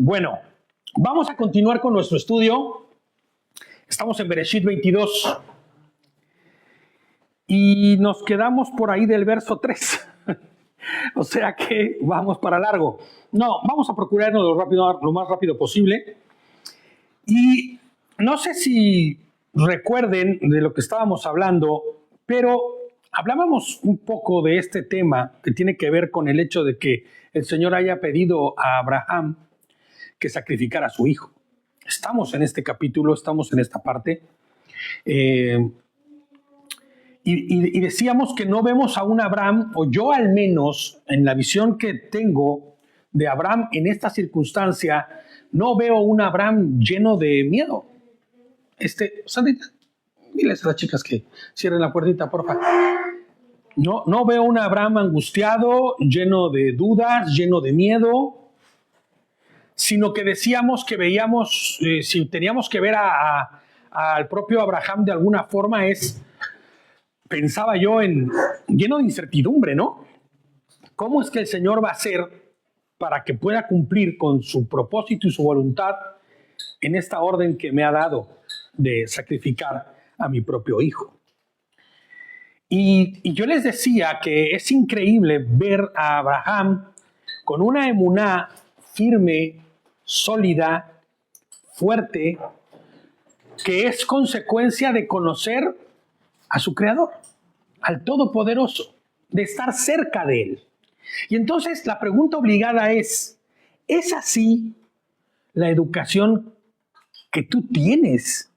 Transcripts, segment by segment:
Bueno, vamos a continuar con nuestro estudio. Estamos en Bereshit 22 y nos quedamos por ahí del verso 3. O sea que vamos para largo. No, vamos a procurarnos lo más rápido posible. Y no sé si recuerden de lo que estábamos hablando, pero hablábamos un poco de este tema que tiene que ver con el hecho de que el Señor haya pedido a Abraham que sacrificara a su hijo. Estamos en este capítulo, estamos en esta parte. Y decíamos que no vemos a un Abraham, o yo al menos, en la visión que tengo de Abraham en esta circunstancia, no veo un Abraham lleno de miedo. Sandrita, diles a las chicas que cierren la puertita, por favor. No veo un Abraham angustiado, lleno de dudas, lleno de miedo, sino que decíamos que veíamos, si teníamos que ver al propio Abraham de alguna forma, pensaba yo lleno de incertidumbre, ¿no? ¿Cómo es que el Señor va a hacer para que pueda cumplir con su propósito y su voluntad en esta orden que me ha dado de sacrificar a mi propio hijo? Y yo les decía que es increíble ver a Abraham con una emuná firme, sólida, fuerte, que es consecuencia de conocer a su Creador, al Todopoderoso, de estar cerca de Él. Y entonces la pregunta obligada ¿es así la educación que tú tienes,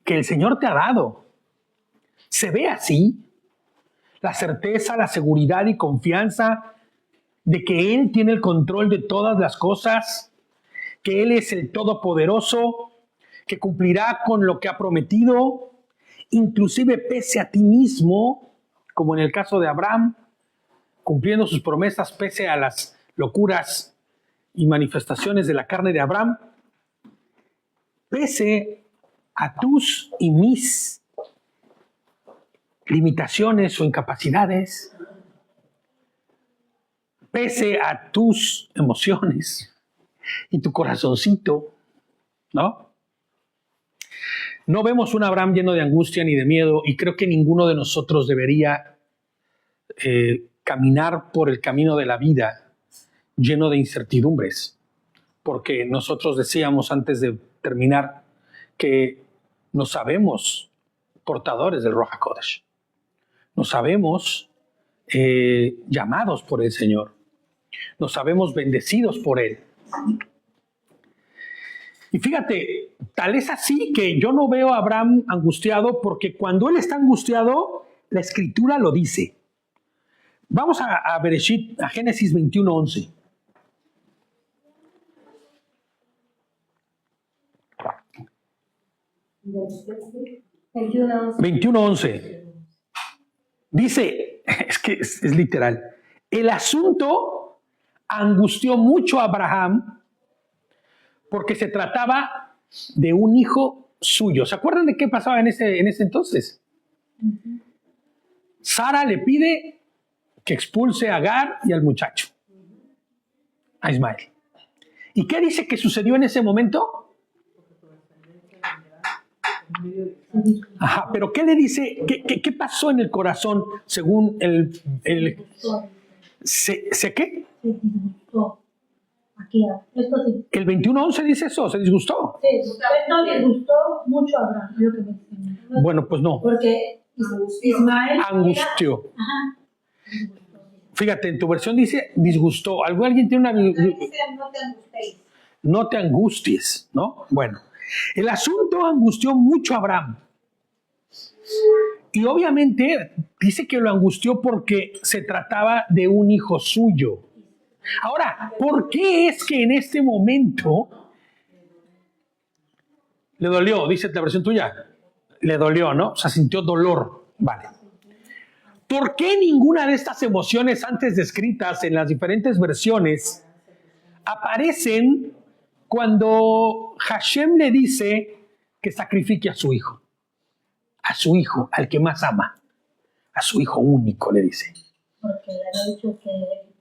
que el Señor te ha dado? ¿Se ve así? La certeza, la seguridad y confianza de que Él tiene el control de todas las cosas, que Él es el Todopoderoso, que cumplirá con lo que ha prometido, inclusive pese a ti mismo, como en el caso de Abraham, cumpliendo sus promesas pese a las locuras y manifestaciones de la carne de Abraham, pese a tus y mis limitaciones o incapacidades, pese a tus emociones y tu corazoncito, ¿no? No vemos un Abraham lleno de angustia ni de miedo, y creo que ninguno de nosotros debería caminar por el camino de la vida lleno de incertidumbres, porque nosotros decíamos antes de terminar que nos sabemos portadores del Ruach HaKodesh, nos sabemos llamados por el Señor, nos sabemos bendecidos por Él. Y fíjate, tal es así que yo no veo a Abraham angustiado, porque cuando él está angustiado, la Escritura lo dice. Vamos a Bereshit, a Génesis 21:11. $21:11. Dice, es que es literal, el asunto angustió mucho a Abraham porque se trataba de un hijo suyo. ¿Se acuerdan de qué pasaba en ese entonces? Uh-huh. Sara le pide que expulse a Agar y al muchacho, a Ismael. ¿Y qué dice que sucedió en ese momento? Ajá, pero ¿qué le dice? ¿Qué pasó en el corazón según ¿Se qué? Aquí, esto sí. El 21:11 dice eso, se disgustó. Sí, esto disgustó mucho a Abraham, lo que me dicen. Bueno, pues no. Porque Ismael angustió. Ajá. Fíjate, en tu versión dice disgustó. ¿Alguien tiene una? Dice, no te angusties. No te angusties, ¿no? Bueno, el asunto angustió mucho a Abraham. Y obviamente dice que lo angustió porque se trataba de un hijo suyo. Ahora, ¿por qué es que en este momento le dolió? Dice la versión tuya. Le dolió, ¿no? O sea, sintió dolor. Vale. ¿Por qué ninguna de estas emociones antes descritas en las diferentes versiones aparecen cuando Hashem le dice que sacrifique a su hijo? A su hijo, al que más ama. A su hijo único, le dice. Porque le había dicho que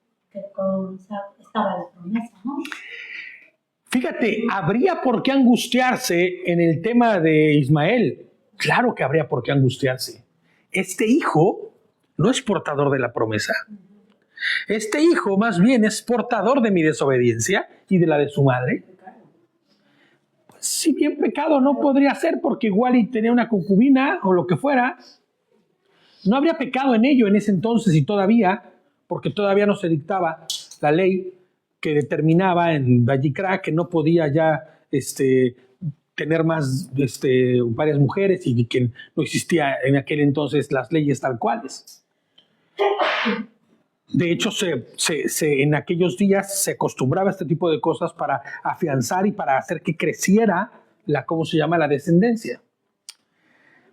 con Isaac estaba la promesa, ¿no? Fíjate, ¿habría por qué angustiarse en el tema de Ismael? Claro que habría por qué angustiarse. Este hijo no es portador de la promesa. Este hijo más bien es portador de mi desobediencia y de la de su madre. Pues, si bien pecado no podría ser, porque igual y tenía una concubina o lo que fuera, no habría pecado en ello en ese entonces y todavía, porque todavía no se dictaba la ley que determinaba en Vayikra que no podía ya tener más varias mujeres y que no existía en aquel entonces las leyes tal cuales. De hecho, en aquellos días se acostumbraba a este tipo de cosas para afianzar y para hacer que creciera la descendencia.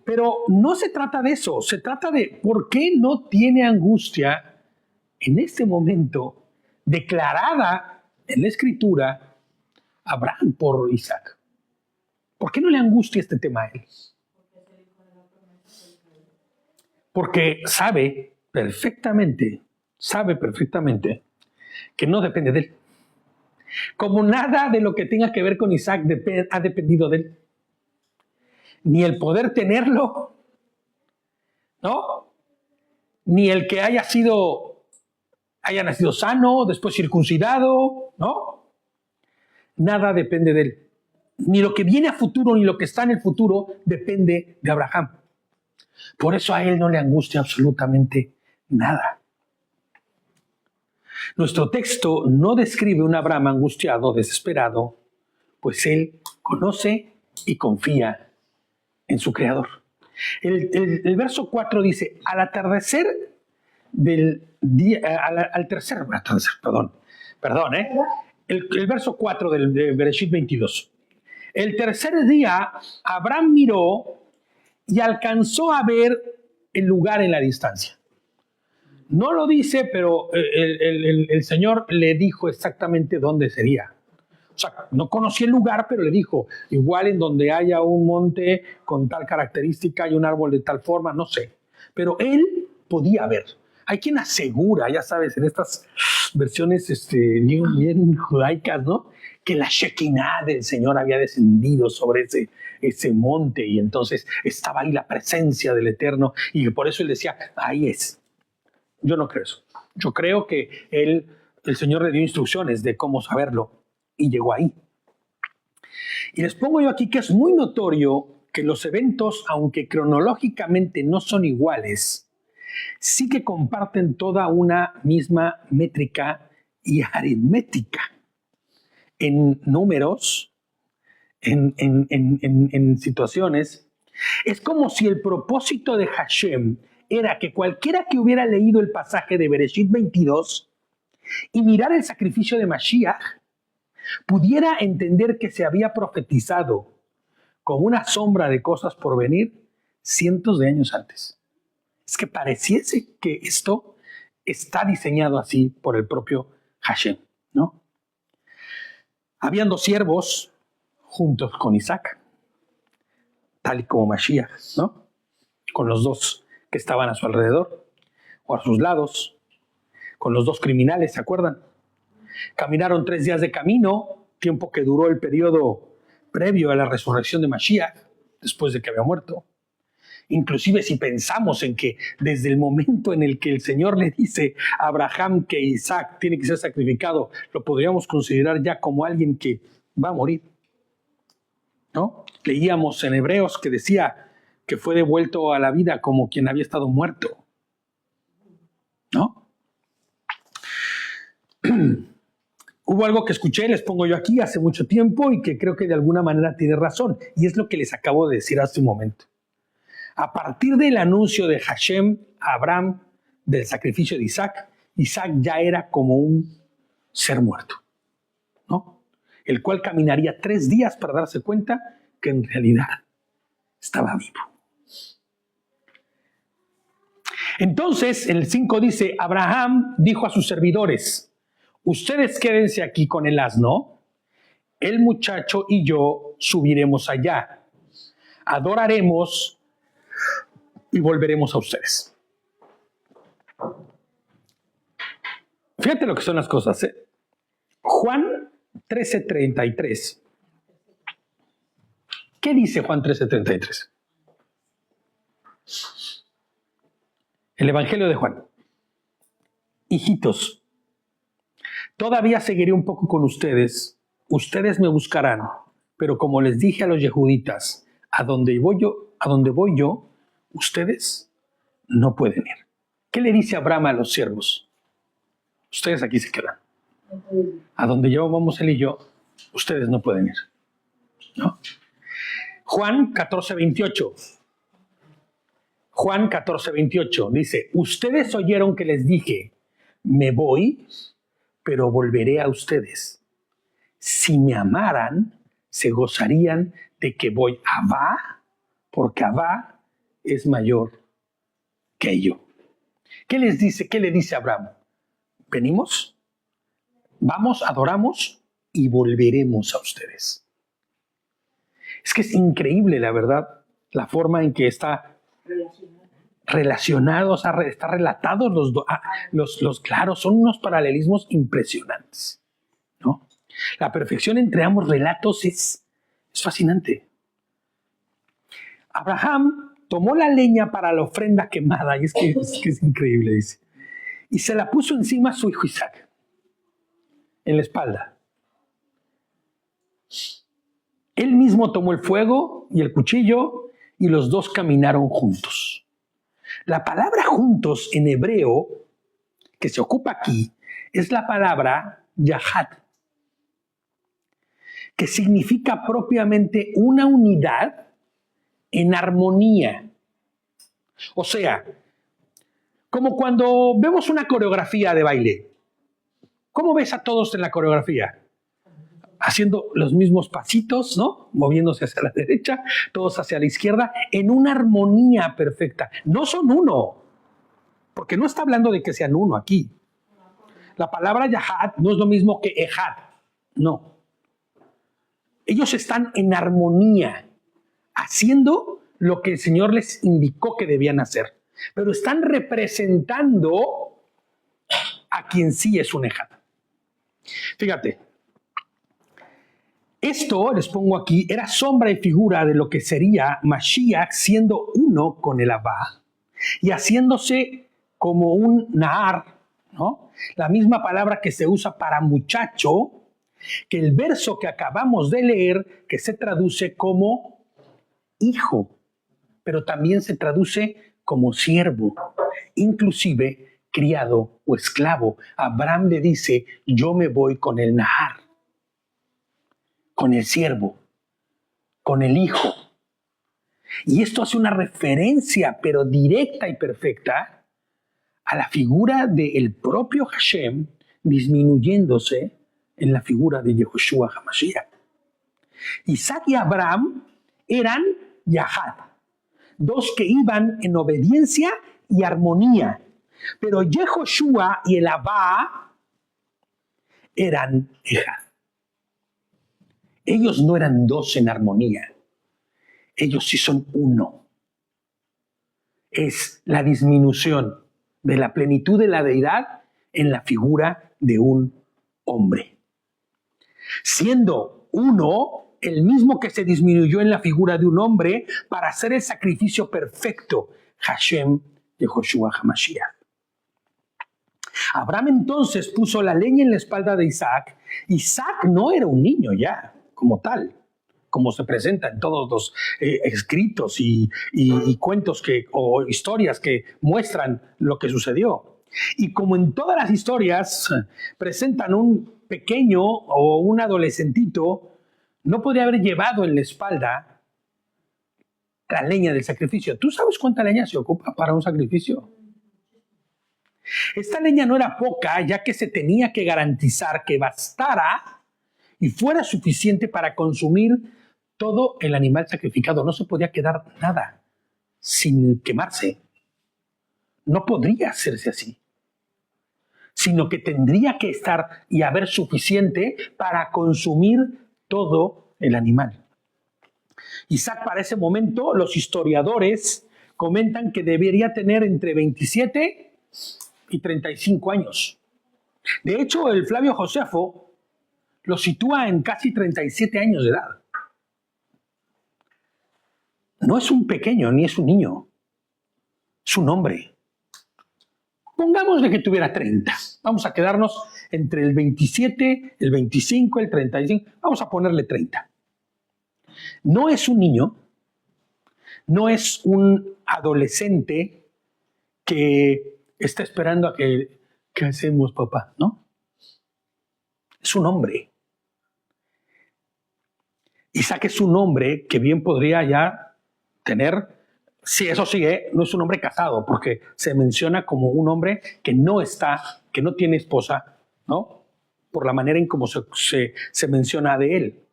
Pero no se trata de eso, se trata de por qué no tiene angustia en este momento declarada en la Escritura Abraham por Isaac. ¿Por qué no le angustia este tema a él? Porque sabe perfectamente que no depende de él. Como nada de lo que tenga que ver con Isaac ha dependido de él. Ni el poder tenerlo, ¿no? Ni el que haya nacido sano, después circuncidado, ¿no? Nada depende de él. Ni lo que viene a futuro, ni lo que está en el futuro depende de Abraham. Por eso a él no le angustia absolutamente nada. Nuestro texto no describe un Abraham angustiado, desesperado, pues él conoce y confía en su Creador. El verso 4 dice, al atardecer del día, el verso 4 de Bereshit 22. El tercer día, Abraham miró y alcanzó a ver el lugar en la distancia. No lo dice, pero el Señor le dijo exactamente dónde sería. O sea, no conocía el lugar, pero le dijo, igual en donde haya un monte con tal característica y un árbol de tal forma, no sé. Pero él podía ver. Hay quien asegura, ya sabes, en estas versiones bien judaicas, ¿no? Que la Shekinah del Señor había descendido sobre ese monte y entonces estaba ahí la presencia del Eterno y por eso él decía, ahí es. Yo no creo eso. Yo creo que el Señor le dio instrucciones de cómo saberlo y llegó ahí. Y les pongo yo aquí que es muy notorio que los eventos, aunque cronológicamente no son iguales, sí que comparten toda una misma métrica y aritmética en números, en situaciones. Es como si el propósito de Hashem era que cualquiera que hubiera leído el pasaje de Bereshit 22 y mirar el sacrificio de Mashiach pudiera entender que se había profetizado con una sombra de cosas por venir cientos de años antes. Es que pareciese que esto está diseñado así por el propio Hashem, ¿no? Habían dos siervos juntos con Isaac, tal y como Mashiach, ¿no? Con los dos que estaban a su alrededor o a sus lados, con los dos criminales, ¿se acuerdan? Caminaron 3 días de camino, tiempo que duró el periodo previo a la resurrección de Mashiach, después de que había muerto. Inclusive si pensamos en que desde el momento en el que el Señor le dice a Abraham que Isaac tiene que ser sacrificado, lo podríamos considerar ya como alguien que va a morir, ¿no? Leíamos en Hebreos que decía que fue devuelto a la vida como quien había estado muerto, ¿no? Hubo algo que escuché, les pongo yo aquí hace mucho tiempo y que creo que de alguna manera tiene razón, y es lo que les acabo de decir hace un momento. A partir del anuncio de Hashem a Abraham del sacrificio de Isaac, Isaac ya era como un ser muerto, ¿no? El cual caminaría 3 días para darse cuenta que en realidad estaba vivo. Entonces, el 5 dice, Abraham dijo a sus servidores, ustedes quédense aquí con el asno, el muchacho y yo subiremos allá, adoraremos y volveremos a ustedes. Fíjate lo que son las cosas, ¿eh? Juan 13:33. ¿Qué dice Juan 13:33? El Evangelio de Juan. Hijitos, todavía seguiré un poco con ustedes. Ustedes me buscarán, pero como les dije a los yehuditas, a donde voy yo, ustedes no pueden ir. ¿Qué le dice Abraham a los siervos? Ustedes aquí se quedan. A donde vamos él y yo, ustedes no pueden ir. ¿No? Juan 14:28. Juan 14:28 dice, ustedes oyeron que les dije, me voy, pero volveré a ustedes. Si me amaran, se gozarían de que voy a Abba, porque Abba es mayor que yo. ¿Qué les dice? ¿Qué le dice Abraham? Venimos, vamos, adoramos y volveremos a ustedes. Es que es increíble, la verdad, la forma en que está relacionados, está relatados los claros, son unos paralelismos impresionantes, ¿no? La perfección entre ambos relatos es fascinante. Abraham tomó la leña para la ofrenda quemada, y es que es increíble, dice, y se la puso encima a su hijo Isaac, en la espalda. Él mismo tomó el fuego y el cuchillo, y los dos caminaron juntos. La palabra juntos en hebreo que se ocupa aquí es la palabra yahad, que significa propiamente una unidad en armonía. O sea, como cuando vemos una coreografía de baile. ¿Cómo ves a todos en la coreografía? Haciendo los mismos pasitos, ¿no? Moviéndose hacia la derecha, todos hacia la izquierda, en una armonía perfecta. No son uno, porque no está hablando de que sean uno aquí. La palabra yahad no es lo mismo que ejad, no. Ellos están en armonía, haciendo lo que el Señor les indicó que debían hacer, pero están representando a quien sí es un ejad. Fíjate. Esto, les pongo aquí, era sombra y figura de lo que sería Mashiach siendo uno con el Abba y haciéndose como un Nahar, ¿no? La misma palabra que se usa para muchacho, que el verso que acabamos de leer, que se traduce como hijo, pero también se traduce como siervo, inclusive criado o esclavo. Abraham le dice, yo me voy con el Nahar, con el siervo, con el hijo. Y esto hace una referencia, pero directa y perfecta, a la figura del propio Hashem disminuyéndose en la figura de Yehoshua HaMashiach. Isaac y Abraham eran Yahad, dos que iban en obediencia y armonía, pero Yehoshua y el Abba eran Ejad. Ellos no eran dos en armonía. Ellos sí son uno. Es la disminución de la plenitud de la deidad en la figura de un hombre. Siendo uno, el mismo que se disminuyó en la figura de un hombre para hacer el sacrificio perfecto, Hashem de Yehoshua HaMashiach. Abraham entonces puso la leña en la espalda de Isaac. Isaac no era un niño ya, como tal, como se presenta en todos los escritos y cuentos o historias que muestran lo que sucedió. Y como en todas las historias presentan un pequeño o un adolescentito, no podría haber llevado en la espalda la leña del sacrificio. ¿Tú sabes cuánta leña se ocupa para un sacrificio? Esta leña no era poca, ya que se tenía que garantizar que bastara y fuera suficiente para consumir todo el animal sacrificado. No se podía quedar nada sin quemarse. No podría hacerse así, sino que tendría que estar y haber suficiente para consumir todo el animal. Isaac, para ese momento, los historiadores comentan que debería tener entre 27 y 35 años. De hecho, el Flavio Josefo lo sitúa en casi 37 años de edad. No es un pequeño ni es un niño, es un hombre. Pongámosle que tuviera 30. Vamos a quedarnos entre el 27, el 25, el 35. Vamos a ponerle 30. No es un niño, no es un adolescente que está esperando a que ¿qué hacemos, papá? ¿No? Es un hombre. Isaac es un hombre que bien podría ya tener, sí, eso sí, no es un hombre casado, porque se menciona como un hombre que no tiene esposa, ¿no? Por la manera en cómo se menciona de él.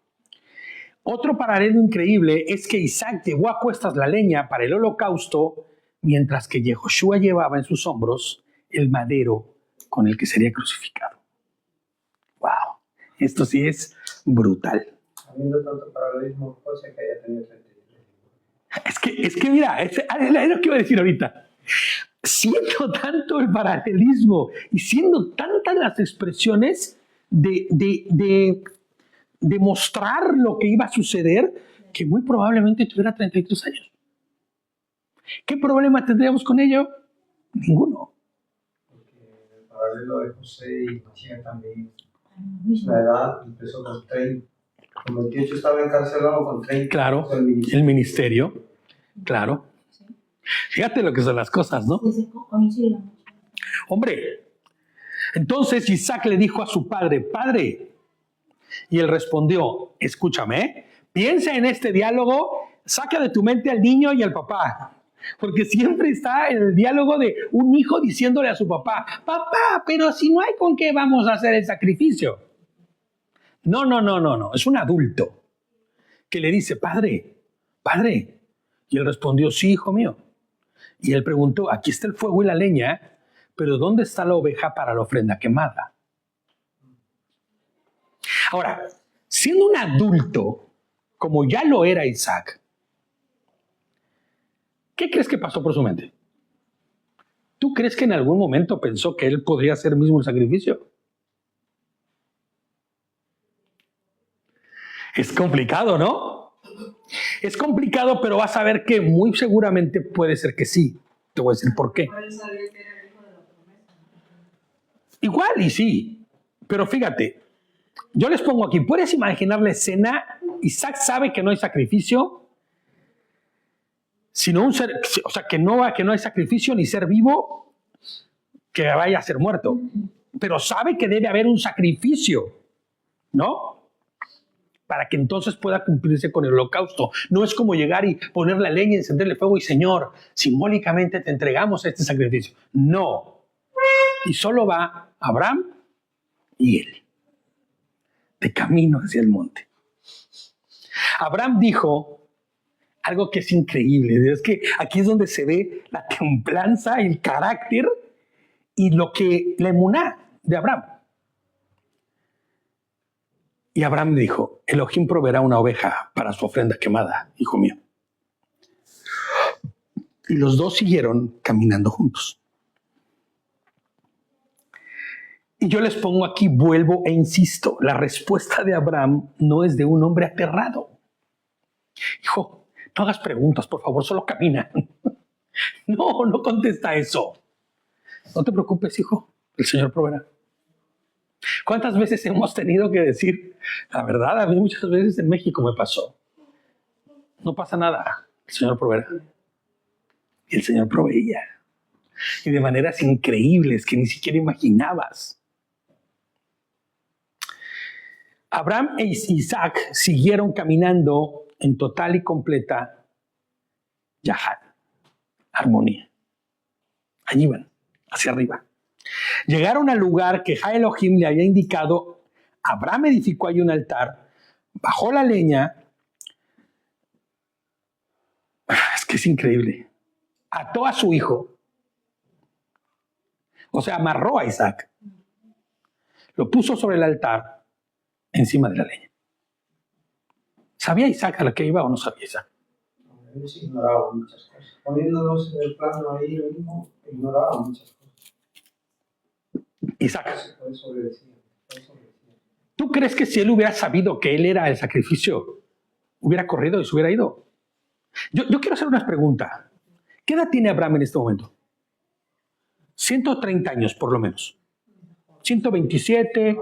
Otro paralelo increíble es que Isaac llevó a cuestas la leña para el holocausto, mientras que Yehoshua llevaba en sus hombros el madero con el que sería crucificado. ¡Wow! Esto sí es brutal. Habiendo tanto paralelismo, puede ser que haya tenido 33. Es que mira, es lo que iba a decir ahorita. Siendo tanto el paralelismo y siendo tantas las expresiones de mostrar lo que iba a suceder, que muy probablemente tuviera 33 años. ¿Qué problema tendríamos con ello? Ninguno. Porque el paralelo de José y Mashiach también, la edad empezó con 30. Con 28 estaba encarcelado, con 30. Claro, el ministerio. Claro. Fíjate lo que son las cosas, ¿no? Hombre, entonces Isaac le dijo a su padre, padre, y él respondió, escúchame, piensa en este diálogo, saca de tu mente al niño y al papá. Porque siempre está el diálogo de un hijo diciéndole a su papá, papá, pero si no hay con qué vamos a hacer el sacrificio. No, es un adulto que le dice, padre, y él respondió, sí, hijo mío. Y él preguntó, aquí está el fuego y la leña, pero ¿dónde está la oveja para la ofrenda quemada? Ahora, siendo un adulto, como ya lo era Isaac, ¿qué crees que pasó por su mente? ¿Tú crees que en algún momento pensó que él podría hacer mismo el sacrificio? Es complicado, ¿no? Es complicado, pero vas a ver que muy seguramente puede ser que sí. Te voy a decir por qué. Igual y sí, pero fíjate, yo les pongo aquí, ¿puedes imaginar la escena? Isaac sabe que no hay sacrificio, sino que no hay sacrificio ni ser vivo que vaya a ser muerto, pero sabe que debe haber un sacrificio, ¿no? Para que entonces pueda cumplirse con el holocausto. No es como llegar y poner la leña, encenderle fuego y Señor, simbólicamente te entregamos este sacrificio. No. Y solo va Abraham y él, de camino hacia el monte. Abraham dijo algo que es increíble. Es que aquí es donde se ve la templanza, el carácter y la emuná de Abraham. Y Abraham dijo, Elohim proveerá una oveja para su ofrenda quemada, hijo mío. Y los dos siguieron caminando juntos. Y yo les pongo aquí, vuelvo e insisto, la respuesta de Abraham no es de un hombre aterrado. Hijo, no hagas preguntas, por favor, solo camina. No contesta eso. No te preocupes, hijo, el Señor proveerá. ¿Cuántas veces hemos tenido que decir, la verdad, a mí muchas veces en México me pasó? No pasa nada, el Señor proveerá. Y el Señor proveía. Y de maneras increíbles que ni siquiera imaginabas. Abraham e Isaac siguieron caminando en total y completa yahad, armonía. Allí van, hacia arriba. Llegaron al lugar que Jah Elohim le había indicado. Abraham edificó allí un altar, bajó la leña. Es que es increíble. Ató a su hijo. O sea, amarró a Isaac. Lo puso sobre el altar, encima de la leña. ¿Sabía Isaac a la que iba o no sabía Isaac? Ellos ignoraban muchas cosas. Poniéndonos en el plano ahí, lo mismo, ignoraban muchas cosas. Isaac. Por eso obedecían. ¿Tú crees que si él hubiera sabido que él era el sacrificio, hubiera corrido y se hubiera ido? Yo quiero hacer una pregunta. ¿Qué edad tiene Abraham en este momento? 130 años, por lo menos. 127.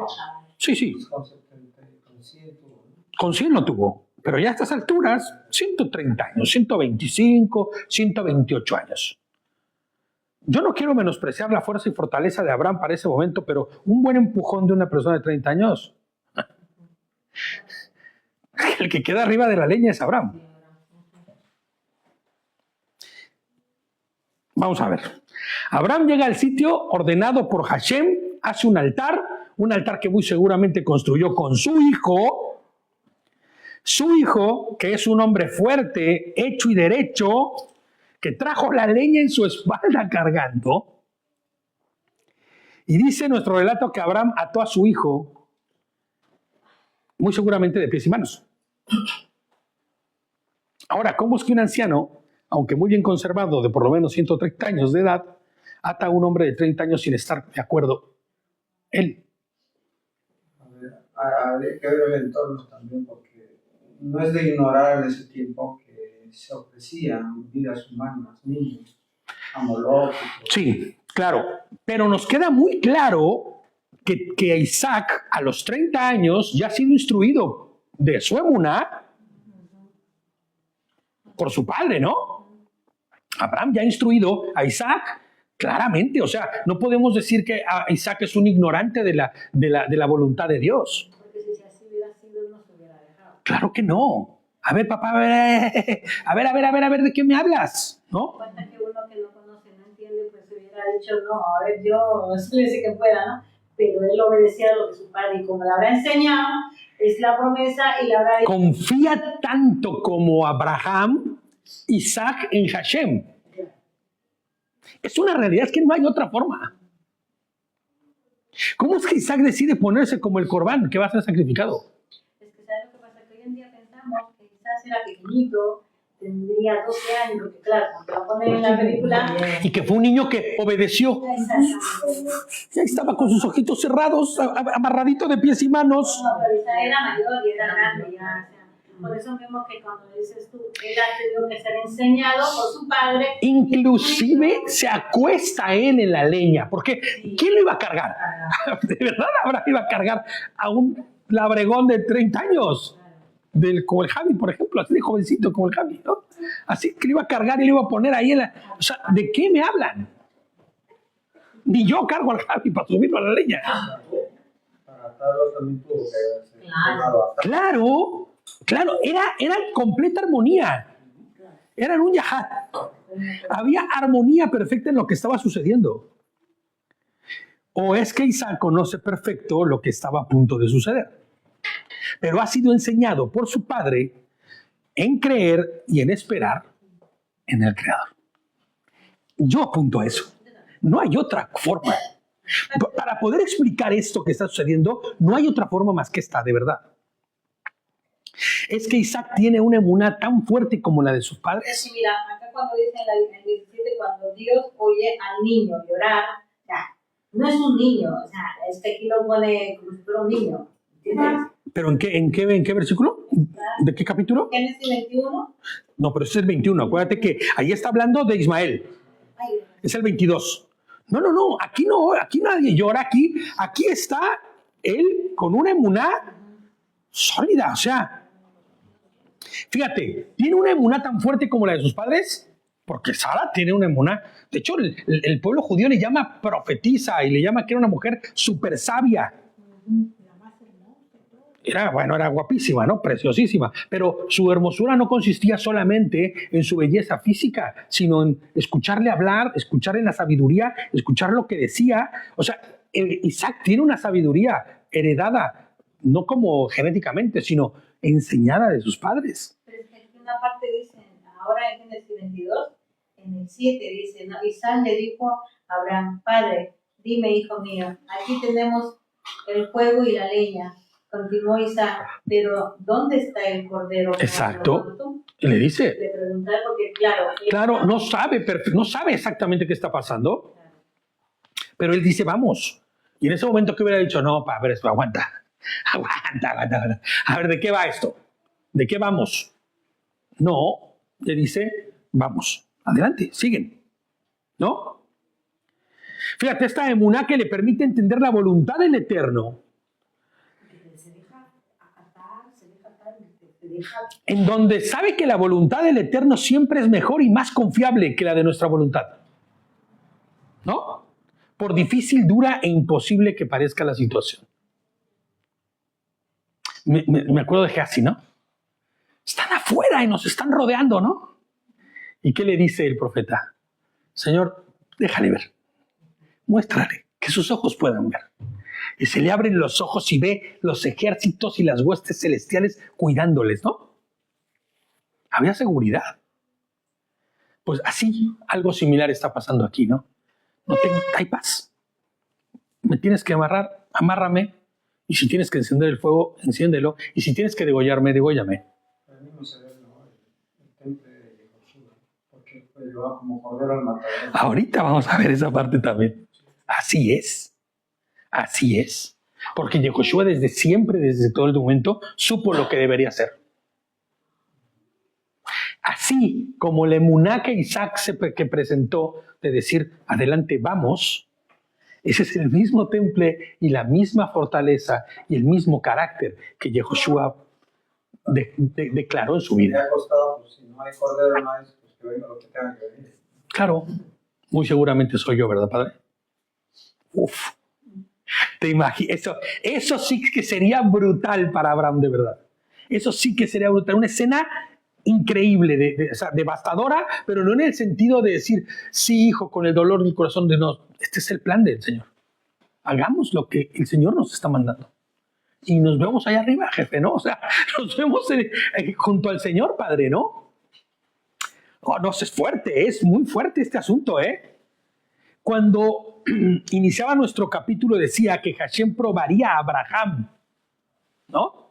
Sí. Con 70, con 100, Con 100 lo tuvo. Pero ya a estas alturas, 130 años, 125, 128 años. Yo no quiero menospreciar la fuerza y fortaleza de Abraham para ese momento, pero un buen empujón de una persona de 30 años. El que queda arriba de la leña es Abraham. Vamos a ver. Abraham llega al sitio ordenado por Hashem, hace un altar que muy seguramente construyó con su hijo, que es un hombre fuerte, hecho y derecho, que trajo la leña en su espalda cargando. Y dice nuestro relato que Abraham ató a su hijo, muy seguramente de pies y manos. Ahora, ¿cómo es que un anciano, aunque muy bien conservado, de por lo menos 130 años de edad, ata a un hombre de 30 años sin estar de acuerdo él? Habría que ver el entorno también, porque no es de ignorar en ese tiempo que se ofrecían vidas humanas, niños, a Moloch. Sí, claro. Pero nos queda muy claro que Isaac, a los 30 años, ya ha sido instruido de su emuná por su padre, ¿no? Abraham ya ha instruido a Isaac claramente. O sea, no podemos decir que Isaac es un ignorante de la voluntad de Dios. Porque si así hubiera sido, no se hubiera dejado. Claro que no. A ver, papá, a ver, ¿de qué me hablas? ¿No? Cuenta que uno que no conoce, no entiende, pues hubiera dicho, no, a ver, yo le dice que pueda, ¿no? Pero él obedecía a lo que su padre, y como le habrá enseñado, es la promesa y le habrá dicho. Confía tanto como Abraham, Isaac en Hashem. Es una realidad, es que no hay otra forma. ¿Cómo es que Isaac decide ponerse como el corbán que va a ser sacrificado? Es que ¿sabes lo que pasa? Que hoy en día pensamos que quizás era pequeñito, tendría 12 años, porque claro, cuando lo ponen en la película. Y que fue un niño que obedeció. Y ahí estaba con sus ojitos cerrados, amarradito de pies y manos. No, pero Isaac era mayor y era grande ya. O sea, por eso vemos que cuando dices tú, él ha tenido que ser enseñado por su padre. Inclusive se acuesta él en la leña. Porque ¿quién lo iba a cargar? ¿De verdad Abraham iba a cargar a un labregón de 30 años? Como el Javi, por ejemplo, así de jovencito como el Javi, ¿no? Así que lo iba a cargar y lo iba a poner ahí en la... O sea, ¿de qué me hablan? Ni yo cargo al Javi para subirlo a la leña. Para atarlo también tuvo que ser quemado. Claro, era completa armonía. Eran un yahad. Había armonía perfecta en lo que estaba sucediendo. O es que Isaac conoce perfecto lo que estaba a punto de suceder. Pero ha sido enseñado por su padre en creer y en esperar en el Creador. Yo apunto a eso. No hay otra forma. Para poder explicar esto que está sucediendo, no hay otra forma más que esta, de verdad. Es que Isaac tiene una emuná tan fuerte como la de sus padres. Sí, mira, acá cuando dice en el 17, cuando Dios oye al niño llorar, o sea, no es un niño, o sea, es que aquí lo pone como si fuera un niño, ¿entiendes? ¿Pero en qué versículo? ¿De qué capítulo? Génesis 21. No, pero ese es el 21. Acuérdate que ahí está hablando de Ismael. Es el 22. No, aquí nadie llora. Aquí está él con una emuná sólida. O sea, fíjate, tiene una emuná tan fuerte como la de sus padres, porque Sara tiene una emuná. De hecho, el pueblo judío le llama profetisa y le llama que era una mujer súper sabia. Era guapísima, ¿no? Preciosísima. Pero su hermosura no consistía solamente en su belleza física, sino en escucharle hablar, escucharle la sabiduría, escuchar lo que decía. O sea, Isaac tiene una sabiduría heredada, no como genéticamente, sino enseñada de sus padres. Pero es que aquí una parte dice, ahora en Génesis 22, en el 7 dice, ¿no? Isaac le dijo a Abraham, padre, dime, hijo mío, aquí tenemos el fuego y la leña. Continuó Isaac, pero ¿dónde está el cordero? Exacto. Le dice. Le pregunté porque, claro, no sabe exactamente qué está pasando, pero él dice, vamos. Y en ese momento, ¿qué hubiera dicho? No, a ver, aguanta. Aguanta. A ver, ¿de qué va esto? ¿De qué vamos? No, le dice, vamos, adelante, siguen. ¿No? Fíjate, esta emuná que le permite entender la voluntad del Eterno. En donde sabe que la voluntad del Eterno siempre es mejor y más confiable que la de nuestra voluntad. ¿No? Por difícil, dura e imposible que parezca la situación. Me acuerdo de Gehazi, ¿no? Están afuera y nos están rodeando, ¿no? ¿Y qué le dice el profeta? Señor, déjale ver. Muéstrale, que sus ojos puedan ver. Y se le abren los ojos y ve los ejércitos y las huestes celestiales cuidándoles, ¿no? Había seguridad. Pues así, algo similar está pasando aquí, ¿no? Hay paz. Me tienes que amarrar, amárrame. Y si tienes que encender el fuego, enciéndelo. Y si tienes que degollarme, dególlame. El mismo se ve, ¿no? El temple de Josué, porque fue llevado como cordero al matadero. Ahorita vamos a ver esa parte también. Así es. Así es. Porque Yehoshua desde siempre, desde todo el momento, supo lo que debería hacer. Así como la emuná que Isaac que presentó de decir, adelante, vamos, ese es el mismo temple y la misma fortaleza y el mismo carácter que Yehoshua declaró en su vida. Me ha costado, pues, si no hay cordero, no hay, pues que venga lo que tenga que venir. Claro, muy seguramente soy yo, ¿verdad, Padre? Uf. Te imaginas, eso sí que sería brutal para Abraham, de verdad. Eso sí que sería brutal. Una escena increíble, o sea, devastadora, pero no en el sentido de decir, sí, hijo, con el dolor del corazón de no. Este es el plan del Señor. Hagamos lo que el Señor nos está mandando. Y nos vemos allá arriba, jefe, ¿no? O sea, nos vemos junto al Señor, Padre, ¿no? Oh, no, es fuerte, es muy fuerte este asunto, ¿eh? Cuando iniciaba nuestro capítulo decía que Hashem probaría a Abraham, ¿no?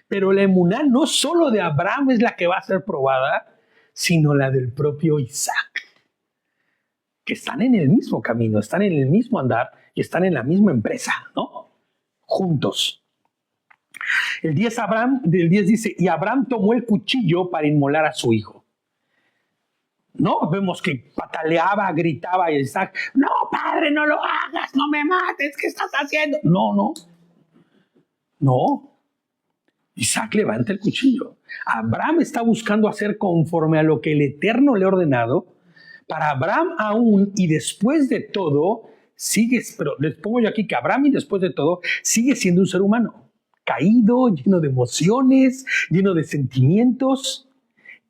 Pero la emuná no solo de Abraham es la que va a ser probada, sino la del propio Isaac. Que están en el mismo camino, están en el mismo andar y están en la misma empresa, ¿no? Juntos. El 10 dice, y Abraham tomó el cuchillo para inmolar a su hijo. ¿No? Vemos que pataleaba, gritaba y Isaac, no, padre, no lo hagas, no me mates, ¿qué estás haciendo? No. Isaac levanta el cuchillo. Abraham está buscando hacer conforme a lo que el Eterno le ha ordenado. Para Abraham aún y después de todo, pero les pongo yo aquí que Abraham y después de todo, sigue siendo un ser humano. Caído, lleno de emociones, lleno de sentimientos,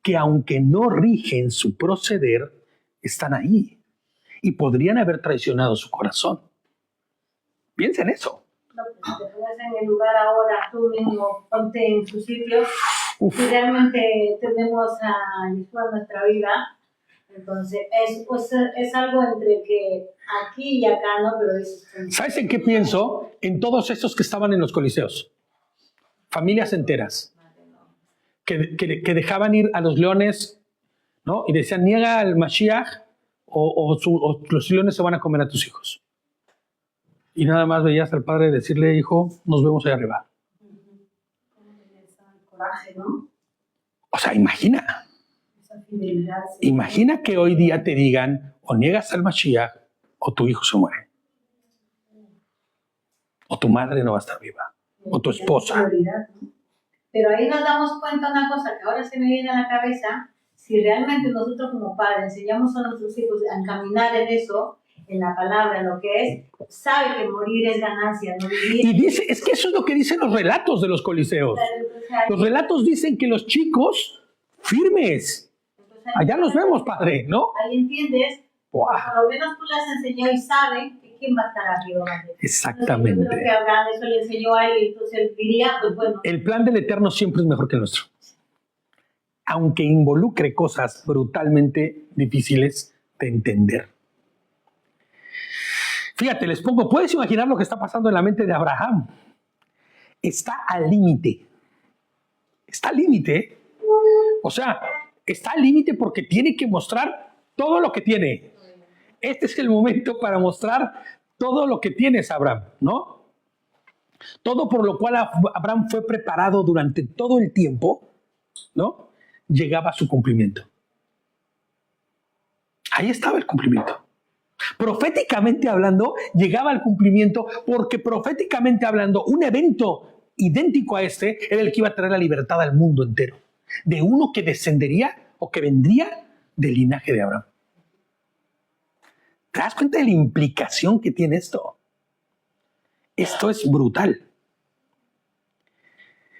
que aunque no rigen su proceder, están ahí y podrían haber traicionado su corazón. Piensa en eso. No, pues, te pones en el lugar ahora, tú mismo ponte en su sitio. Uf. Si realmente tenemos a Yeshua en nuestra vida, entonces es algo entre que aquí y acá, ¿no? Pero ¿Sabes en qué pienso? En todos estos que estaban en los coliseos. Familias enteras. Que dejaban ir a los leones, ¿no? Y decían, niega al Mashiach o los leones se van a comer a tus hijos. Y nada más veías al padre decirle, hijo, nos vemos allá arriba. coraje, ¿no? O sea, imagina. Esa fidelidad. Sí. Imagina que hoy día te digan, o niegas al Mashiach o tu hijo se muere. O tu madre no va a estar viva. O tu esposa. Pero ahí nos damos cuenta de una cosa que ahora se me viene a la cabeza. Si realmente nosotros como padres enseñamos a nuestros hijos a caminar en eso, en la palabra, en lo que es, sabe que morir es ganancia, no vivir. Y dice, es que eso es lo que dicen los relatos de los coliseos. Los relatos dicen que los chicos firmes. Entonces, allá los vemos, padre, ¿no? Ahí entiendes, Wow. por lo menos tú les enseñó y saben que quién va a estar arriba. Exactamente. Entonces, yo creo que Abraham eso le enseñó a él, entonces él diría, pues bueno. El plan del Eterno siempre es mejor que el nuestro. Aunque involucre cosas brutalmente difíciles de entender. Fíjate, les pongo, ¿puedes imaginar lo que está pasando en la mente de Abraham? Está al límite. Está al límite. O sea, está al límite porque tiene que mostrar todo lo que tiene. Este es el momento para mostrar todo lo que tienes, Abraham, ¿no? todo por lo cual Abraham fue preparado durante todo el tiempo, ¿no? Llegaba a su cumplimiento. Ahí estaba el cumplimiento. Proféticamente hablando, llegaba al cumplimiento porque proféticamente hablando, un evento idéntico a este era el que iba a traer la libertad al mundo entero. De uno que descendería o que vendría del linaje de Abraham. ¿Te das cuenta de la implicación que tiene esto? Esto es brutal.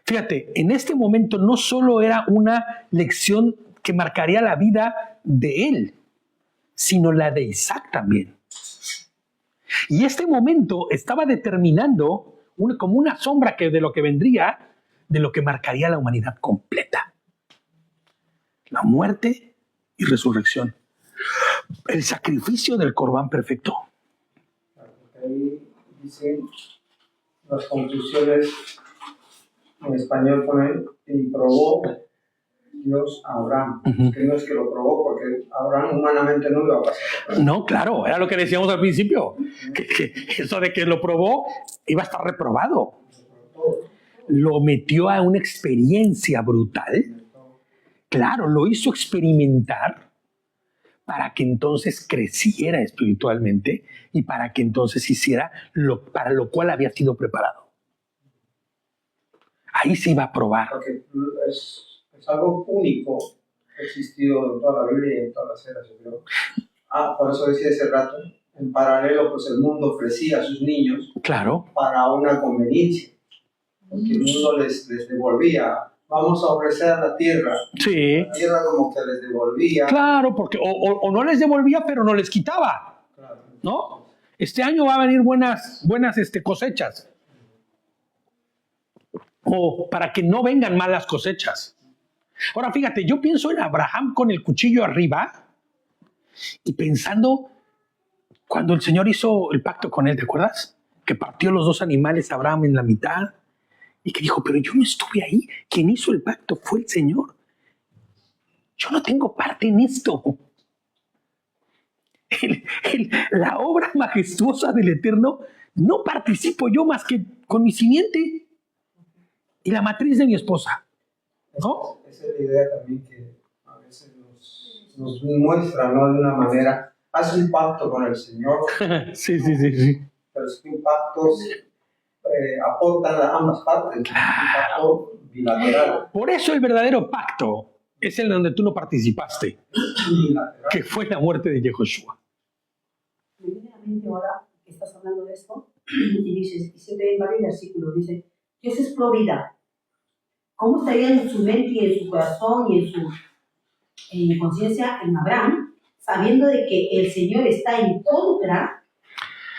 Fíjate, en este momento no solo era una lección que marcaría la vida de él, sino la de Isaac también. Y este momento estaba determinando como una sombra de lo que vendría, de lo que marcaría la humanidad completa. La muerte y resurrección. El sacrificio del Corbán perfecto. Ahí dicen las conclusiones, en español ponen, y probó Dios a Abraham. Que no es que lo probó, porque Abraham humanamente no iba a pasar. No, claro, era lo que decíamos al principio. Que eso de que lo probó iba a estar reprobado. Lo metió a una experiencia brutal. Claro, lo hizo experimentar para que entonces creciera espiritualmente y para que entonces hiciera para lo cual había sido preparado. Ahí se iba a probar. Porque es algo único que ha existido en toda la Biblia y en todas las eras, yo creo. Por eso decía hace rato, en paralelo, pues el mundo ofrecía a sus niños, claro, para una conveniencia. Porque el mundo les devolvía. Vamos a ofrecer a la tierra. Sí. La tierra como que les devolvía. Claro, porque o no les devolvía, pero no les quitaba. Claro. ¿No? Este año va a venir buenas cosechas. O para que no vengan malas cosechas. Ahora fíjate, yo pienso en Abraham con el cuchillo arriba y pensando cuando el Señor hizo el pacto con él, ¿te acuerdas? Que partió los dos animales Abraham en la mitad y que dijo, pero yo no estuve ahí. Quien hizo el pacto fue el Señor. Yo no tengo parte en esto. La obra majestuosa del Eterno no participo yo más que con mi simiente y la matriz de mi esposa. ¿No? Esa es la idea también que a veces nos muestra, ¿no? De una manera, haz un pacto con el Señor. Sí. Pero es que un pacto aportan a ambas partes. Un pacto bilateral. Por eso el verdadero pacto es el donde tú no participaste, que fue la muerte de Yehoshua. Me viene a la mente ahora que estás hablando de esto y dices, y siempre hay varios versículos, dice, Dios es pro vida. ¿Cómo estaría en su mente y en su corazón y en su conciencia en Abraham, sabiendo de que el Señor está involucrado?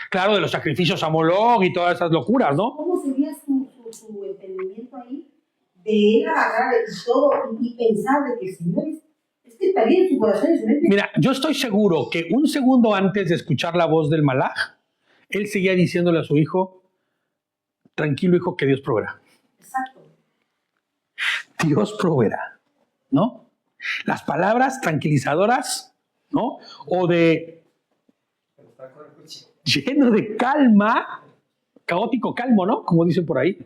Claro, de los sacrificios a Moloch y todas esas locuras, ¿no? ¿Cómo sería su entendimiento ahí de él agarrar todo y pensar de que el Señor es que estaría en su corazón y en su mente? Mira, yo estoy seguro que un segundo antes de escuchar la voz del malaj, él seguía diciéndole a su hijo, tranquilo hijo, que Dios proveerá. Exacto. Dios proveerá, ¿no? Las palabras tranquilizadoras, ¿no? O de lleno de calma, caótico calmo, ¿no? Como dicen por ahí.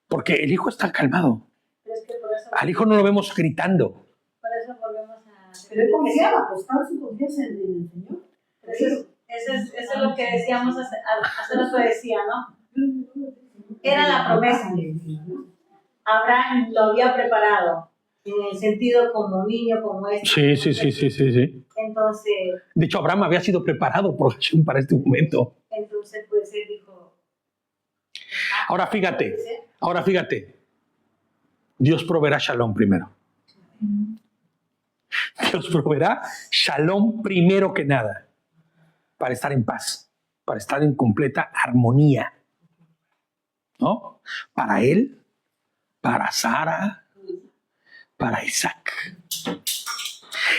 Porque el hijo está calmado. Pero es que por eso, Al hijo no lo vemos gritando. por eso volvemos a... Pero él confiaba, apostaba su confianza en el Señor. Eso es lo que decíamos hace rato decía, ¿no? Era la promesa. Abraham lo había preparado, en el sentido como niño, como este. Sí. Entonces, De hecho, Abraham había sido preparado por Hashem para este momento. entonces pues él dijo... Ahora fíjate. Dios proveerá Shalom primero. Dios proveerá Shalom primero que nada. Para estar en paz. Para estar en completa armonía. ¿No? Para él, para Sara, para Isaac.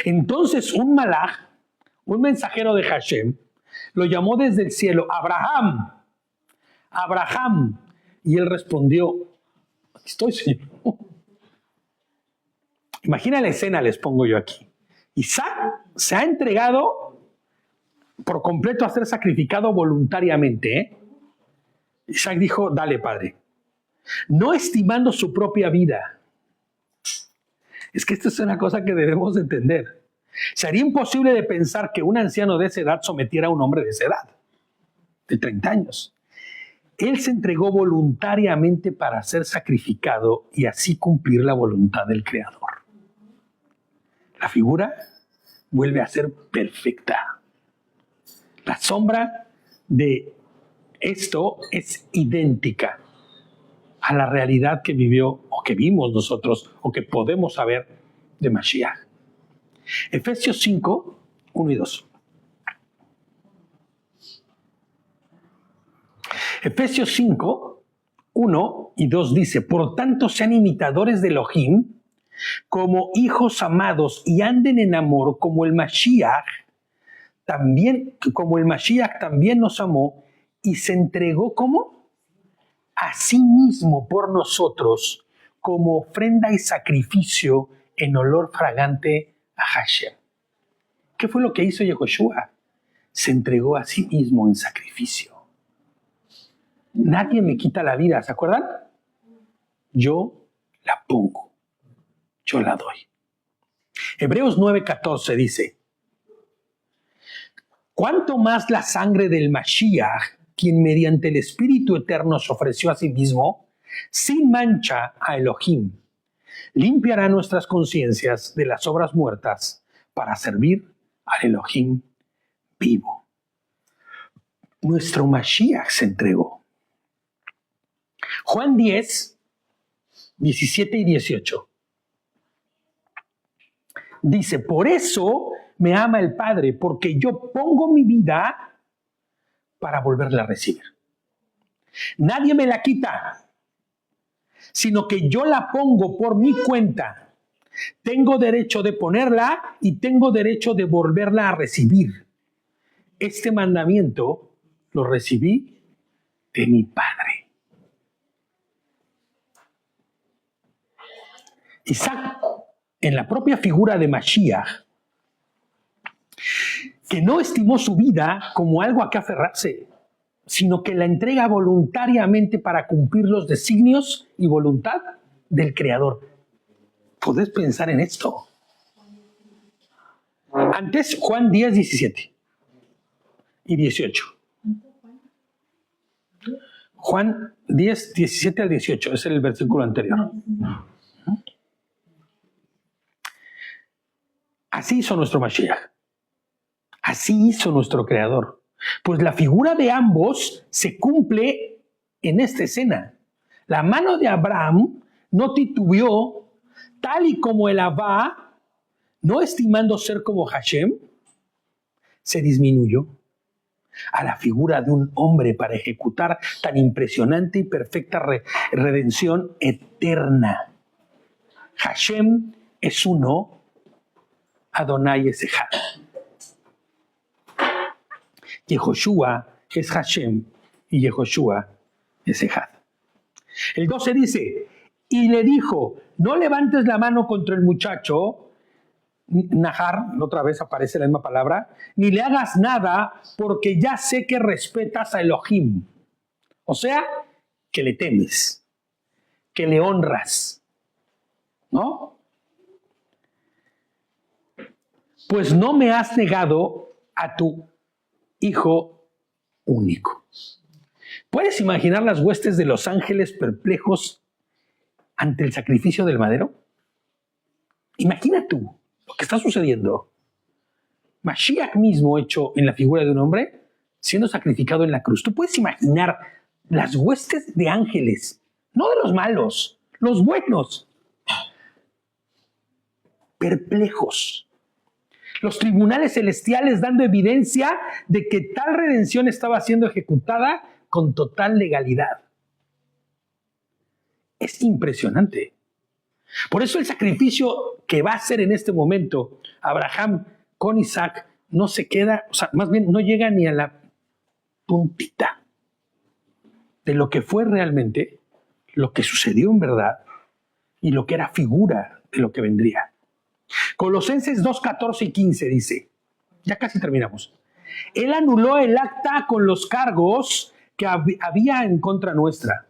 Entonces un malaj, un mensajero de Hashem, lo llamó desde el cielo, Abraham. Y él respondió, aquí estoy, Señor. Imagina la escena, les pongo yo aquí. Isaac se ha entregado por completo a ser sacrificado voluntariamente, ¿eh? Isaac dijo, dale, padre. No estimando su propia vida. Es que esto es una cosa que debemos de entender. Sería imposible de pensar que un anciano de esa edad sometiera a un hombre de esa edad, de 30 años. Él se entregó voluntariamente para ser sacrificado y así cumplir la voluntad del Creador. La figura vuelve a ser perfecta. La sombra de esto es idéntica a la realidad que vivió o que vimos nosotros o que podemos saber de Mashiach. Efesios 5, 1 y 2. Efesios 5, 1 y 2 dice, por tanto sean imitadores de Elohim como hijos amados y anden en amor como el Mashiach también nos amó y se entregó como a sí mismo por nosotros como ofrenda y sacrificio en olor fragante a Hashem. ¿Qué fue lo que hizo Yehoshua? Se entregó a sí mismo en sacrificio. Nadie me quita la vida, ¿se acuerdan? Yo la pongo, yo la doy. Hebreos 9:14 dice, ¿cuánto más la sangre del Mashiach, quien mediante el Espíritu Eterno se ofreció a sí mismo, sin mancha a Elohim, limpiará nuestras conciencias de las obras muertas para servir al Elohim vivo? Nuestro Mashiach se entregó. Juan 10, 17 y 18. Dice, por eso me ama el Padre, porque yo pongo mi vida para volverla a recibir. Nadie me la quita, sino que yo la pongo por mi cuenta. Tengo derecho de ponerla y tengo derecho de volverla a recibir. Este mandamiento lo recibí de mi Padre. Isaac, en la propia figura de Mashiach, que no estimó su vida como algo a que aferrarse, sino que la entrega voluntariamente para cumplir los designios y voluntad del Creador. ¿Podés pensar en esto? Antes, Juan 10, 17 y 18. Juan 10, 17 al 18, es el versículo anterior. Así hizo nuestro Mashiach. Así hizo nuestro Creador. Pues la figura de ambos se cumple en esta escena. La mano de Abraham no titubeó, tal y como el Abba, no estimando ser como Hashem, se disminuyó a la figura de un hombre para ejecutar tan impresionante y perfecta redención eterna. Hashem es uno, Adonai es Ejad. Yehoshua es Hashem y Yehoshua es Ejad. El 12 dice, y le dijo, no levantes la mano contra el muchacho, Nahar, otra vez aparece la misma palabra, ni le hagas nada porque ya sé que respetas a Elohim. O sea, que le temes, que le honras, ¿no? Pues no me has negado a tu hijo único. ¿Puedes imaginar las huestes de los ángeles perplejos ante el sacrificio del madero? Imagina tú lo que está sucediendo. Mashiach mismo hecho en la figura de un hombre siendo sacrificado en la cruz. Tú puedes imaginar las huestes de ángeles, no de los malos, los buenos, perplejos. Los tribunales celestiales dando evidencia de que tal redención estaba siendo ejecutada con total legalidad. Es impresionante. Por eso el sacrificio que va a hacer en este momento Abraham con Isaac no se queda, o sea, más bien no llega ni a la puntita de lo que fue realmente, lo que sucedió en verdad y lo que era figura de lo que vendría. Colosenses 2, 14 y 15 dice, ya casi terminamos. Él anuló el acta con los cargos que había en contra nuestra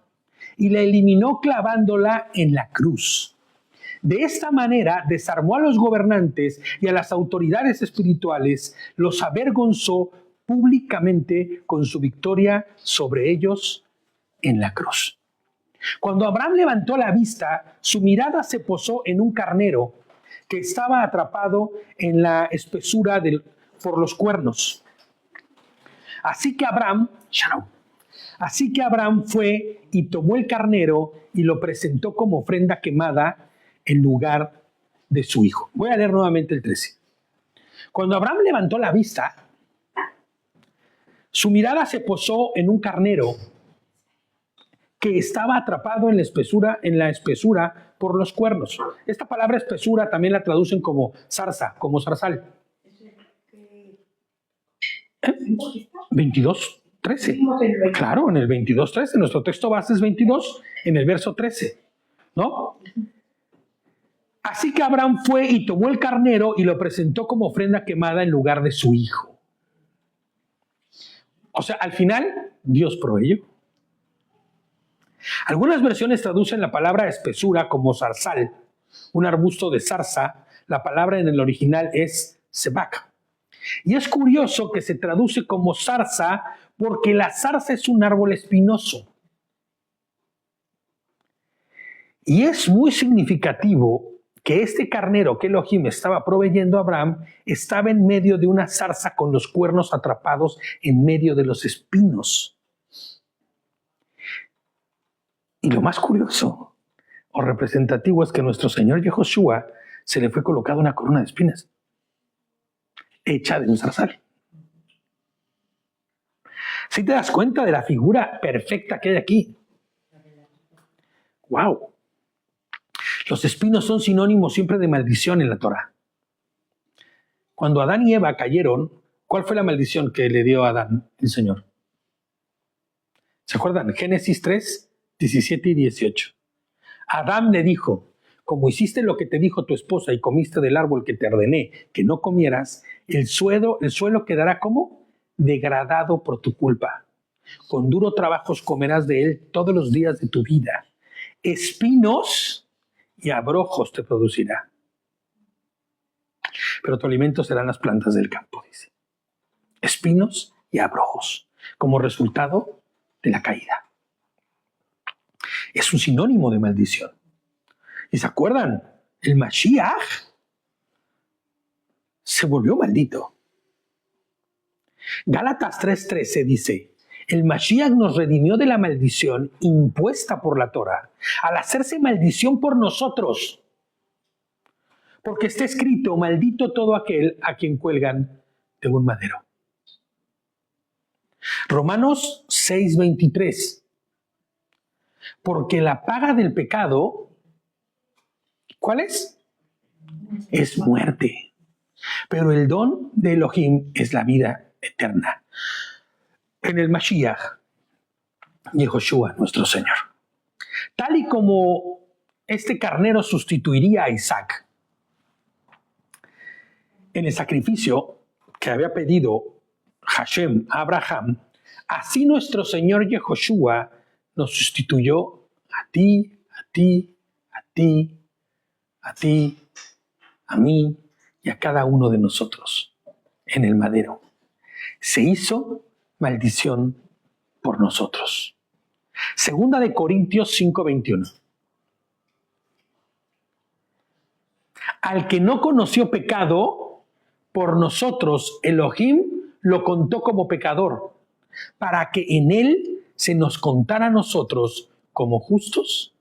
y la eliminó clavándola en la cruz. De esta manera desarmó a los gobernantes y a las autoridades espirituales, los avergonzó públicamente con su victoria sobre ellos en la cruz. Cuando Abraham levantó la vista, su mirada se posó en un carnero que estaba atrapado en la espesura por los cuernos. Así que Abraham fue y tomó el carnero y lo presentó como ofrenda quemada en lugar de su hijo. Voy a leer nuevamente el 13. Cuando Abraham levantó la vista, su mirada se posó en un carnero que estaba atrapado en la espesura por los cuernos. Esta palabra espesura también la traducen como zarza, como zarzal. 22:13. Claro, en el 22:13. Nuestro texto base es 22, en el verso 13. ¿No? Así que Abraham fue y tomó el carnero y lo presentó como ofrenda quemada en lugar de su hijo. O sea, al final, Dios proveyó. Algunas versiones traducen la palabra espesura como zarzal, un arbusto de zarza. La palabra en el original es sebak. Y es curioso que se traduce como zarza porque la zarza es un árbol espinoso. Y es muy significativo que este carnero que Elohim estaba proveyendo a Abraham estaba en medio de una zarza con los cuernos atrapados en medio de los espinos. Y lo más curioso o representativo es que a nuestro Señor Yehoshua se le fue colocada una corona de espinas hecha de un zarzal. ¿Sí te das cuenta de la figura perfecta que hay aquí? ¡Wow! Los espinos son sinónimos siempre de maldición en la Torah. Cuando Adán y Eva cayeron, ¿cuál fue la maldición que le dio a Adán el Señor? ¿Se acuerdan? Génesis 3, 17 y 18. Adán le dijo: como hiciste lo que te dijo tu esposa y comiste del árbol que te ordené que no comieras, el suelo quedará como degradado por tu culpa. Con duro trabajo comerás de él todos los días de tu vida. Espinos y abrojos te producirá. Pero tu alimento serán las plantas del campo, dice. Espinos y abrojos, como resultado de la caída. Es un sinónimo de maldición. ¿Y se acuerdan? El Mashiach se volvió maldito. Gálatas 3:13 dice: el Mashiach nos redimió de la maldición impuesta por la Torah, al hacerse maldición por nosotros. Porque está escrito: maldito todo aquel a quien cuelgan de un madero. Romanos 6:23. Porque la paga del pecado, ¿cuál es? Es muerte. Pero el don de Elohim es la vida eterna en el Mashiach, Yehoshua, nuestro Señor. Tal y como este carnero sustituiría a Isaac en el sacrificio que había pedido Hashem a Abraham, así nuestro Señor Yehoshua nos sustituyó a ti, a ti, a ti, a ti, a mí y a cada uno de nosotros en el madero. Se hizo maldición por nosotros. Segunda de Corintios 5:21. Al que no conoció pecado, por nosotros Elohim lo contó como pecador, para que en él se nos contara a nosotros como justos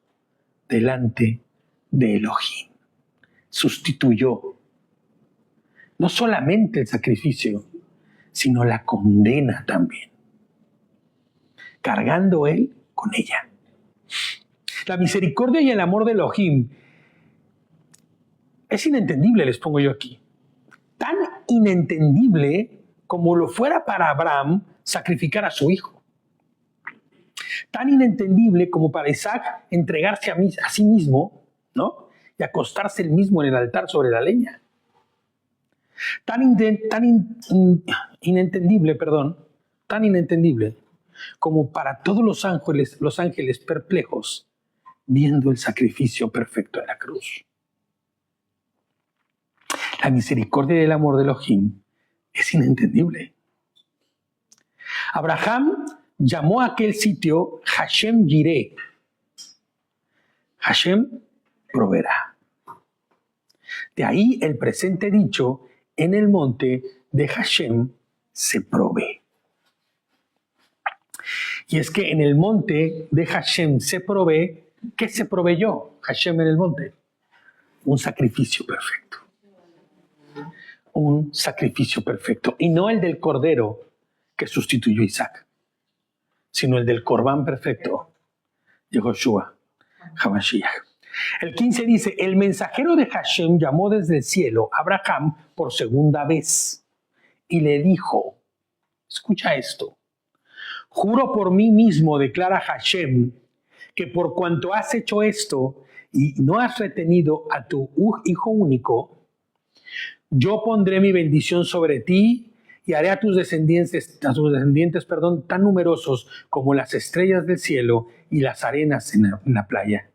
delante de Elohim. Sustituyó no solamente el sacrificio, sino la condena también, cargando él con ella. La misericordia y el amor de Elohim es inentendible, les pongo yo aquí. Tan inentendible como lo fuera para Abraham sacrificar a su hijo. Tan inentendible como para Isaac entregarse a sí mismo, ¿no? Y acostarse él mismo en el altar sobre la leña. Tan inentendible como para todos los ángeles perplejos, viendo el sacrificio perfecto de la cruz. La misericordia y el amor de Elohim es inentendible. Abraham llamó a aquel sitio Hashem Yireh. Hashem proveerá. De ahí el presente dicho, en el monte de Hashem se provee. Y es que en el monte de Hashem se provee. ¿Qué se proveyó Hashem en el monte? Un sacrificio perfecto. Un sacrificio perfecto. Y no el del cordero que sustituyó a Isaac, sino el del corbán perfecto, Yehoshua HaMashiach. El 15 dice, el mensajero de Hashem llamó desde el cielo a Abraham por segunda vez y le dijo, escucha esto, juro por mí mismo, declara Hashem, que por cuanto has hecho esto y no has retenido a tu hijo único, yo pondré mi bendición sobre ti y haré a tus descendientes, tan numerosos como las estrellas del cielo y las arenas en la playa.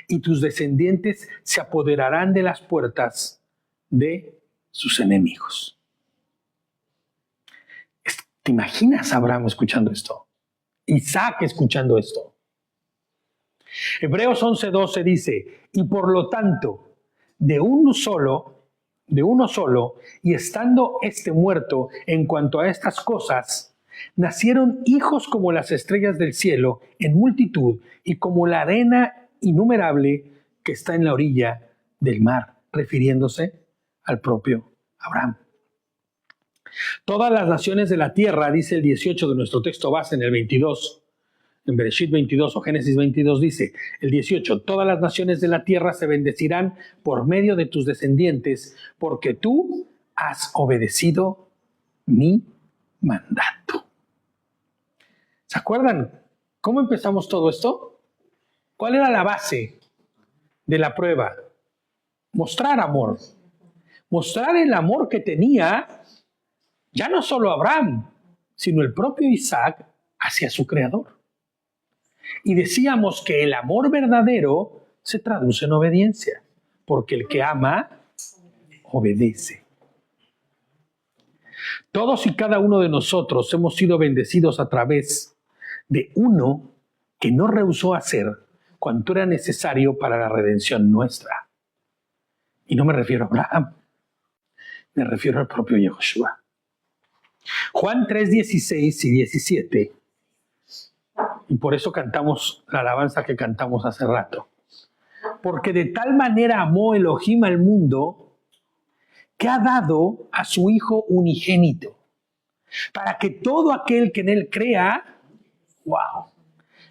Y tus descendientes se apoderarán de las puertas de sus enemigos. ¿Te imaginas a Abraham escuchando esto? Isaac escuchando esto. Hebreos 11:12 dice, y por lo tanto, de uno solo, y estando este muerto en cuanto a estas cosas, nacieron hijos como las estrellas del cielo en multitud y como la arena innumerable que está en la orilla del mar, refiriéndose al propio Abraham. Todas las naciones de la tierra, dice el 18 de nuestro texto base en el 22, en Bereshit 22 o Génesis 22 dice, el 18, todas las naciones de la tierra se bendecirán por medio de tus descendientes, porque tú has obedecido mi mandato. ¿Se acuerdan cómo empezamos todo esto? ¿Cuál era la base de la prueba? Mostrar amor. Mostrar el amor que tenía ya no solo Abraham, sino el propio Isaac hacia su creador. Y decíamos que el amor verdadero se traduce en obediencia, porque el que ama, obedece. Todos y cada uno de nosotros hemos sido bendecidos a través de uno que no rehusó hacer cuanto era necesario para la redención nuestra. Y no me refiero a Abraham, me refiero al propio Yehoshua. Juan 3:16 y 17, y por eso cantamos la alabanza que cantamos hace rato. Porque de tal manera amó Elohim al mundo, que ha dado a su Hijo unigénito, para que todo aquel que en él crea,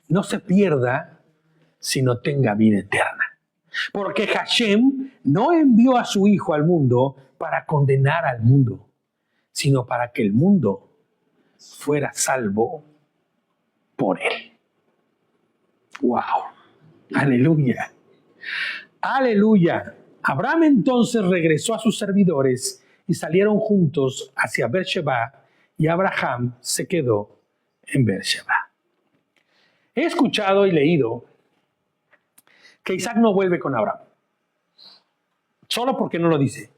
no se pierda, sino tenga vida eterna. Porque Hashem no envió a su Hijo al mundo para condenar al mundo, sino para que el mundo fuera salvo por él. ¡Wow! ¡Aleluya! ¡Aleluya! Abraham entonces regresó a sus servidores y salieron juntos hacia Beersheba, y Abraham se quedó en Beersheba. He escuchado y leído que Isaac no vuelve con Abraham. Solo porque no lo dice.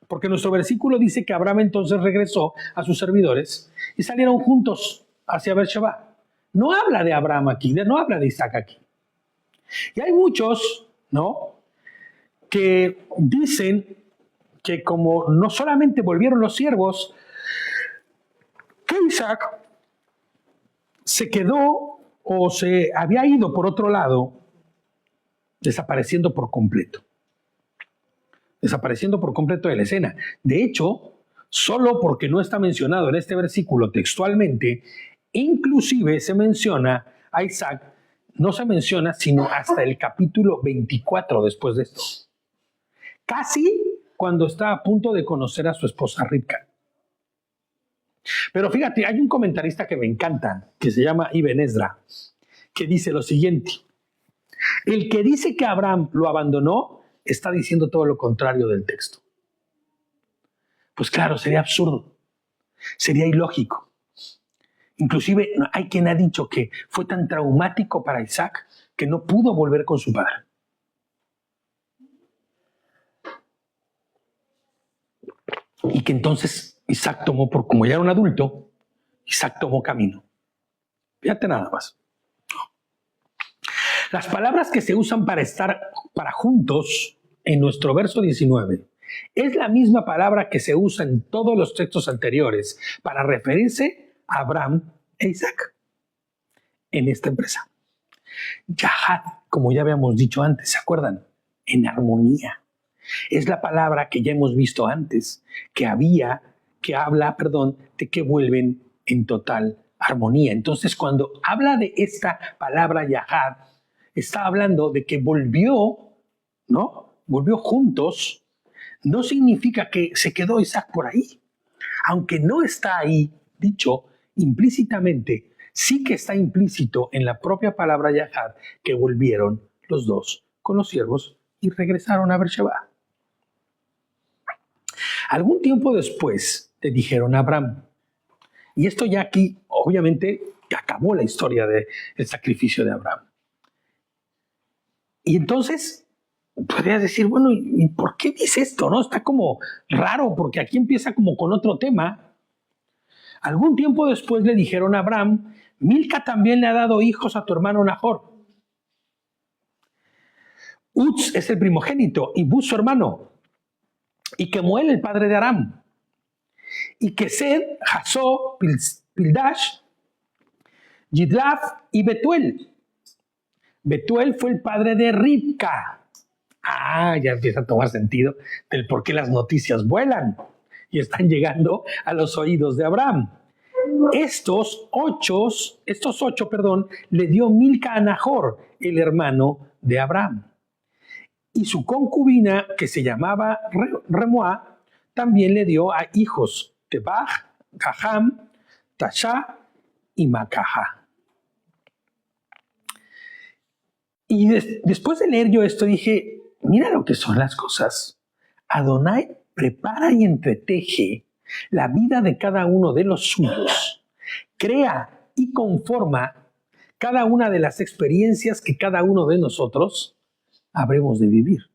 Porque nuestro versículo dice que Abraham entonces regresó a sus servidores y salieron juntos hacia Beersheba. No habla de Abraham aquí, no habla de Isaac aquí. Y hay muchos, ¿no?, que dicen que como no solamente volvieron los siervos, que Isaac se quedó o se había ido por otro lado, desapareciendo por completo. Desapareciendo por completo de la escena. De hecho, solo porque no está mencionado en este versículo textualmente, inclusive se menciona a Isaac, no se menciona sino hasta el capítulo 24 después de esto. Casi cuando está a punto de conocer a su esposa Ribca. Pero fíjate, hay un comentarista que me encanta, que se llama Ibn Ezra, que dice lo siguiente: el que dice que Abraham lo abandonó está diciendo todo lo contrario del texto. Pues claro, sería absurdo, sería ilógico. Inclusive hay quien ha dicho que fue tan traumático para Isaac que no pudo volver con su padre. Y que entonces Isaac tomó, como ya era un adulto, Isaac tomó camino. Fíjate nada más. Las palabras que se usan para juntos en nuestro verso 19 es la misma palabra que se usa en todos los textos anteriores para referirse a Abraham e Isaac en esta empresa. Yahad, como ya habíamos dicho antes, ¿se acuerdan? En armonía. Es la palabra que ya hemos visto antes, que habla de que vuelven en total armonía. Entonces, cuando habla de esta palabra Yahad, está hablando de que volvió, ¿no? Volvió juntos. No significa que se quedó Isaac por ahí. Aunque no está ahí dicho implícitamente, sí que está implícito en la propia palabra Yahad que volvieron los dos con los siervos y regresaron a Beersheba. Algún tiempo después le dijeron a Abraham, y esto ya aquí obviamente acabó la historia del sacrificio de Abraham. Y entonces podrías decir, bueno, ¿y por qué dice esto? ¿No? Está como raro porque aquí empieza como con otro tema. Algún tiempo después le dijeron a Abraham, Milca también le ha dado hijos a tu hermano Nahor. Uz es el primogénito y Buz su hermano. Y Kemuel el padre de Aram. Y Kesed, Jasó, Pildash, Yidlaf y Betuel. Betuel fue el padre de Ribca. Ya empieza a tomar sentido del por qué las noticias vuelan y están llegando a los oídos de Abraham. Estos ocho, le dio Milca a Nahor, el hermano de Abraham. Y su concubina, que se llamaba Remuá, también le dio a hijos Tebaj, Gaham, Tashá y Macaja. Y después de leer yo esto dije, mira lo que son las cosas. Adonai prepara y entreteje la vida de cada uno de los suyos. Crea y conforma cada una de las experiencias que cada uno de nosotros habremos de vivir.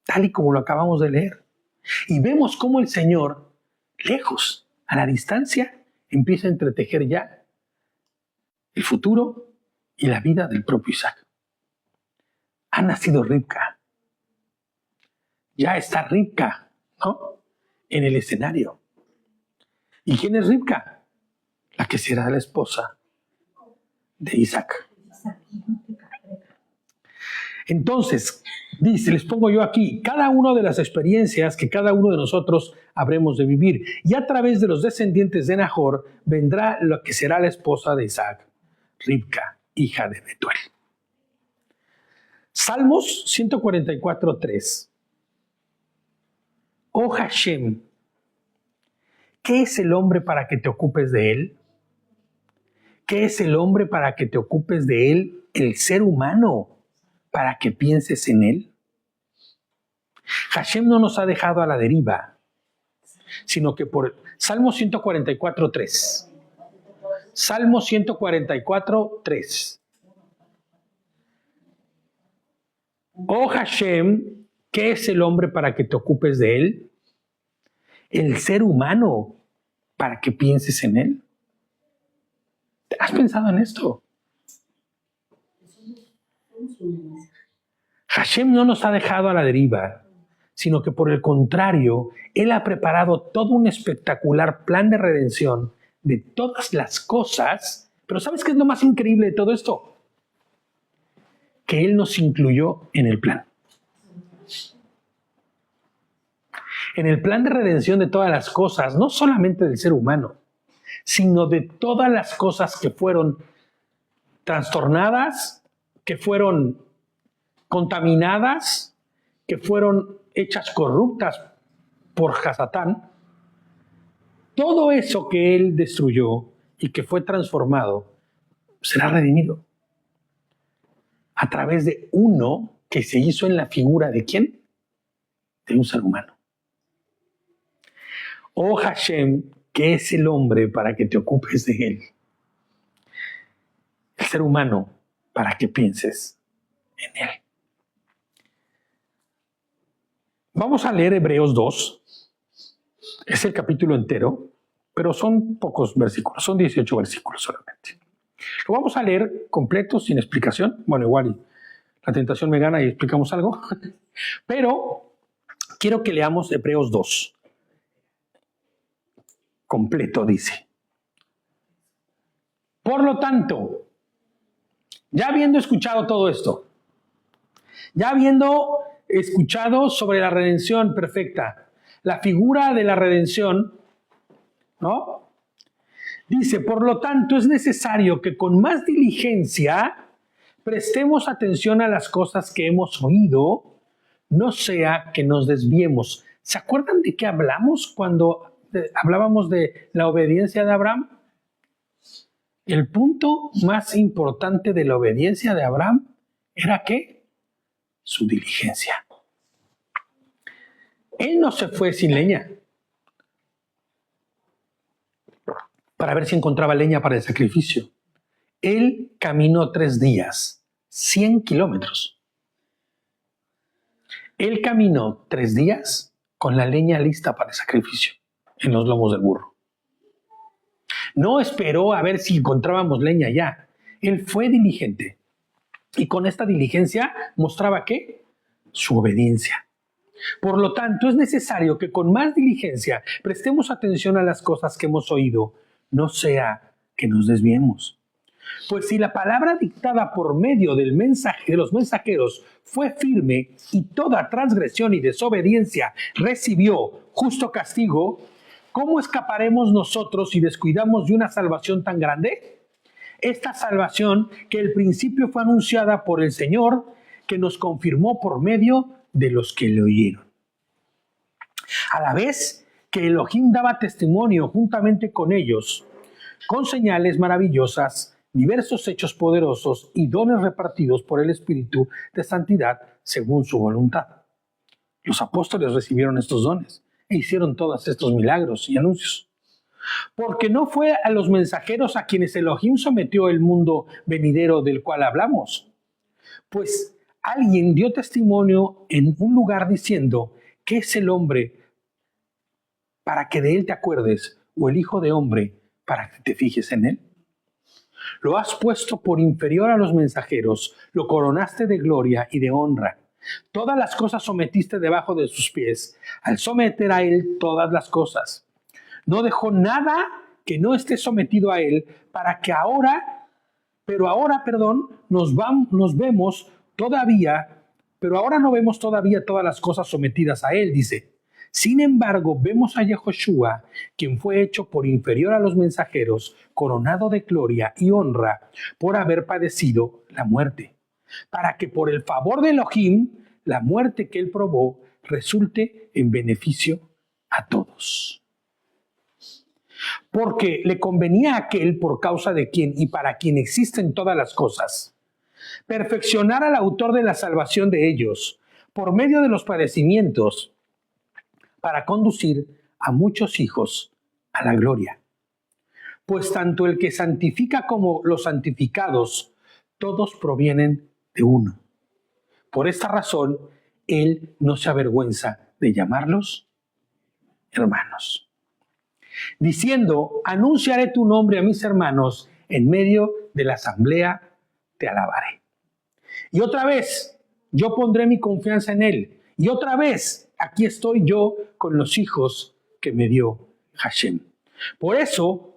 Tal y como lo acabamos de leer. Y vemos cómo el Señor, lejos, a la distancia, empieza a entretejer ya el futuro y la vida del propio Isaac. Ha nacido Ribca. Ya está Ribca, ¿no? En el escenario. ¿Y quién es Ribca? La que será la esposa de Isaac. Entonces, dice, les pongo yo aquí, cada una de las experiencias que cada uno de nosotros habremos de vivir. Y a través de los descendientes de Nahor vendrá lo que será la esposa de Isaac, Ribca, hija de Betuel. Salmos 144:3. Oh Hashem, ¿qué es el hombre para que te ocupes de él? ¿Qué es el hombre para que te ocupes de él? El ser humano, para que pienses en él. Hashem no nos ha dejado a la deriva, sino que por Salmo 144:3. Salmo 144:3. Oh Hashem, ¿qué es el hombre para que te ocupes de él? El ser humano, para que pienses en él. ¿Has pensado en esto? Hashem no nos ha dejado a la deriva, sino que por el contrario, Él ha preparado todo un espectacular plan de redención de todas las cosas. Pero ¿sabes qué es lo más increíble de todo esto? Que Él nos incluyó en el plan. En el plan de redención de todas las cosas, no solamente del ser humano, sino de todas las cosas que fueron trastornadas, que fueron contaminadas, que fueron hechas corruptas por Hasatán. Todo eso que Él destruyó y que fue transformado será redimido a través de uno que se hizo en la figura de ¿quién? De un ser humano. Oh Hashem, ¿Qué es el hombre para que te ocupes de él? El ser humano para que pienses en él. Vamos a leer Hebreos 2. Es el capítulo entero, pero son pocos versículos, son 18 versículos solamente. Lo vamos a leer completo, sin explicación. Bueno, igual la tentación me gana y explicamos algo. Pero quiero que leamos Hebreos 2. Completo, dice. Por lo tanto, ya habiendo escuchado todo esto, ya habiendo escuchado sobre la redención perfecta, la figura de la redención, ¿no? Dice, por lo tanto, es necesario que con más diligencia prestemos atención a las cosas que hemos oído, no sea que nos desviemos. ¿Se acuerdan de qué hablamos cuando hablábamos de la obediencia de Abraham? El punto más importante de la obediencia de Abraham era ¿qué? Su diligencia. Él no se fue sin leña para ver si encontraba leña para el sacrificio. Él caminó 3 días, 100 kilómetros. Él caminó 3 días con la leña lista para el sacrificio en los lomos del burro. No esperó a ver si encontrábamos leña ya. Él fue diligente. Y con esta diligencia mostraba ¿qué? Su obediencia. Por lo tanto, es necesario que con más diligencia prestemos atención a las cosas que hemos oído, no sea que nos desviemos. Pues si la palabra dictada por medio de los mensajeros fue firme y toda transgresión y desobediencia recibió justo castigo, ¿cómo escaparemos nosotros si descuidamos de una salvación tan grande? Esta salvación que al principio fue anunciada por el Señor, que nos confirmó por medio de los que le oyeron. A la vez que Elohim daba testimonio juntamente con ellos, con señales maravillosas, diversos hechos poderosos y dones repartidos por el Espíritu de santidad según su voluntad. Los apóstoles recibieron estos dones e hicieron todos estos milagros y anuncios. Porque no fue a los mensajeros a quienes Elohim sometió el mundo venidero del cual hablamos. Pues alguien dio testimonio en un lugar diciendo, ¿qué es el hombre para que de él te acuerdes? ¿O el hijo de hombre para que te fijes en él? Lo has puesto por inferior a los mensajeros, lo coronaste de gloria y de honra. Todas las cosas sometiste debajo de sus pies, al someter a él todas las cosas. No dejó nada que no esté sometido a él, para que ahora no vemos todavía todas las cosas sometidas a él, dice. Sin embargo, vemos a Yahoshua, quien fue hecho por inferior a los mensajeros, coronado de gloria y honra por haber padecido la muerte, para que por el favor de Elohim, la muerte que él probó resulte en beneficio a todos. Porque le convenía a aquel por causa de quien y para quien existen todas las cosas, perfeccionar al autor de la salvación de ellos, por medio de los padecimientos, para conducir a muchos hijos a la gloria. Pues tanto el que santifica como los santificados, todos provienen de uno. Por esta razón, él no se avergüenza de llamarlos hermanos. Diciendo, anunciaré tu nombre a mis hermanos, en medio de la asamblea te alabaré. Y otra vez, yo pondré mi confianza en él. Y otra vez, aquí estoy yo con los hijos que me dio Hashem. Por eso,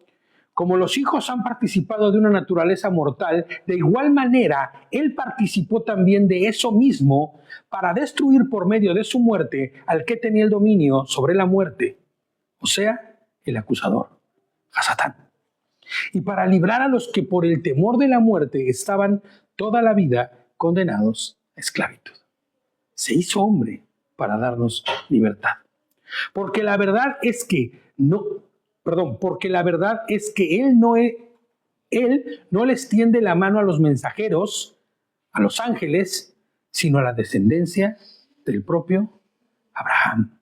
como los hijos han participado de una naturaleza mortal, de igual manera, él participó también de eso mismo para destruir por medio de su muerte al que tenía el dominio sobre la muerte, o sea, el acusador, a Satán. Y para librar a los que por el temor de la muerte estaban toda la vida condenados a esclavitud. Se hizo hombre para darnos libertad. Porque la verdad es que él no les tiende la mano a los mensajeros, a los ángeles, sino a la descendencia del propio Abraham.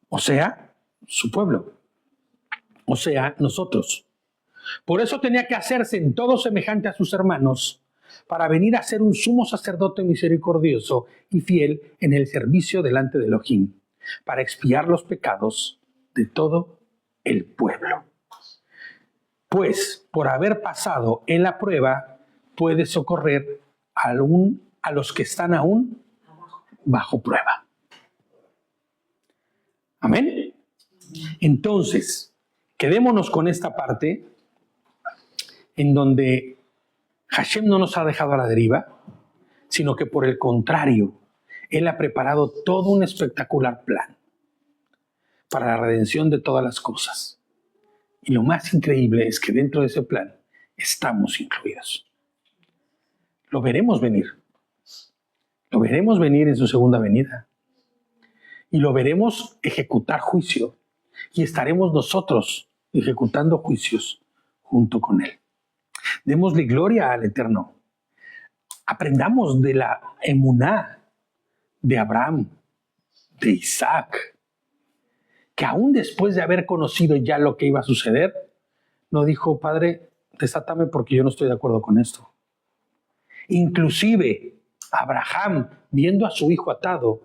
O sea, su pueblo. o sea, nosotros. Por eso tenía que hacerse en todo semejante a sus hermanos, para venir a ser un sumo sacerdote misericordioso y fiel en el servicio delante de Elohim, para expiar los pecados de todo el pueblo. Pues, por haber pasado en la prueba, puede socorrer a los que están aún bajo prueba. Amén. Entonces, quedémonos con esta parte en donde Hashem no nos ha dejado a la deriva, sino que por el contrario, Él ha preparado todo un espectacular plan para la redención de todas las cosas. Y lo más increíble es que dentro de ese plan estamos incluidos. Lo veremos venir. Lo veremos venir en su segunda venida. Y lo veremos ejecutar juicio. Y estaremos nosotros ejecutando juicios junto con Él. Démosle gloria al Eterno. Aprendamos de la emuná de Abraham, de Isaac, que aún después de haber conocido ya lo que iba a suceder, no dijo, Padre, desátame porque yo no estoy de acuerdo con esto. Inclusive, Abraham, viendo a su hijo atado,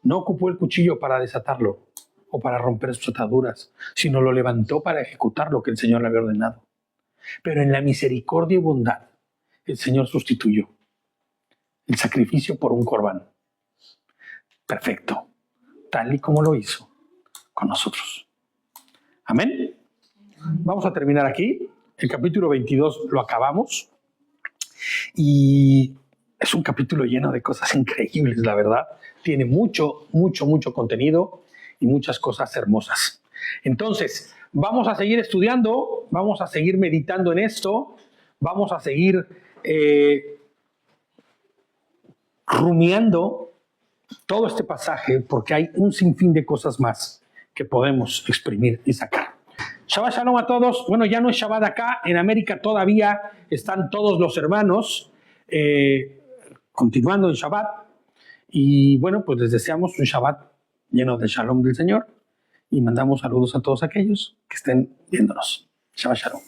no ocupó el cuchillo para desatarlo o para romper sus ataduras, sino lo levantó para ejecutar lo que el Señor le había ordenado. Pero en la misericordia y bondad, el Señor sustituyó el sacrificio por un corbán. Perfecto, tal y como lo hizo con nosotros. Amén. Vamos a terminar aquí. El capítulo 22 lo acabamos. Y es un capítulo lleno de cosas increíbles, la verdad. Tiene mucho contenido y muchas cosas hermosas. Entonces, vamos a seguir estudiando, vamos a seguir meditando en esto, vamos a seguir rumiando todo este pasaje, porque hay un sinfín de cosas más que podemos exprimir y sacar. Shabbat Shalom a todos. Bueno, ya no es Shabbat acá, en América todavía están todos los hermanos continuando en Shabbat. Y bueno, pues les deseamos un Shabbat lleno de Shalom del Señor y mandamos saludos a todos aquellos que estén viéndonos. Shabbat Shalom.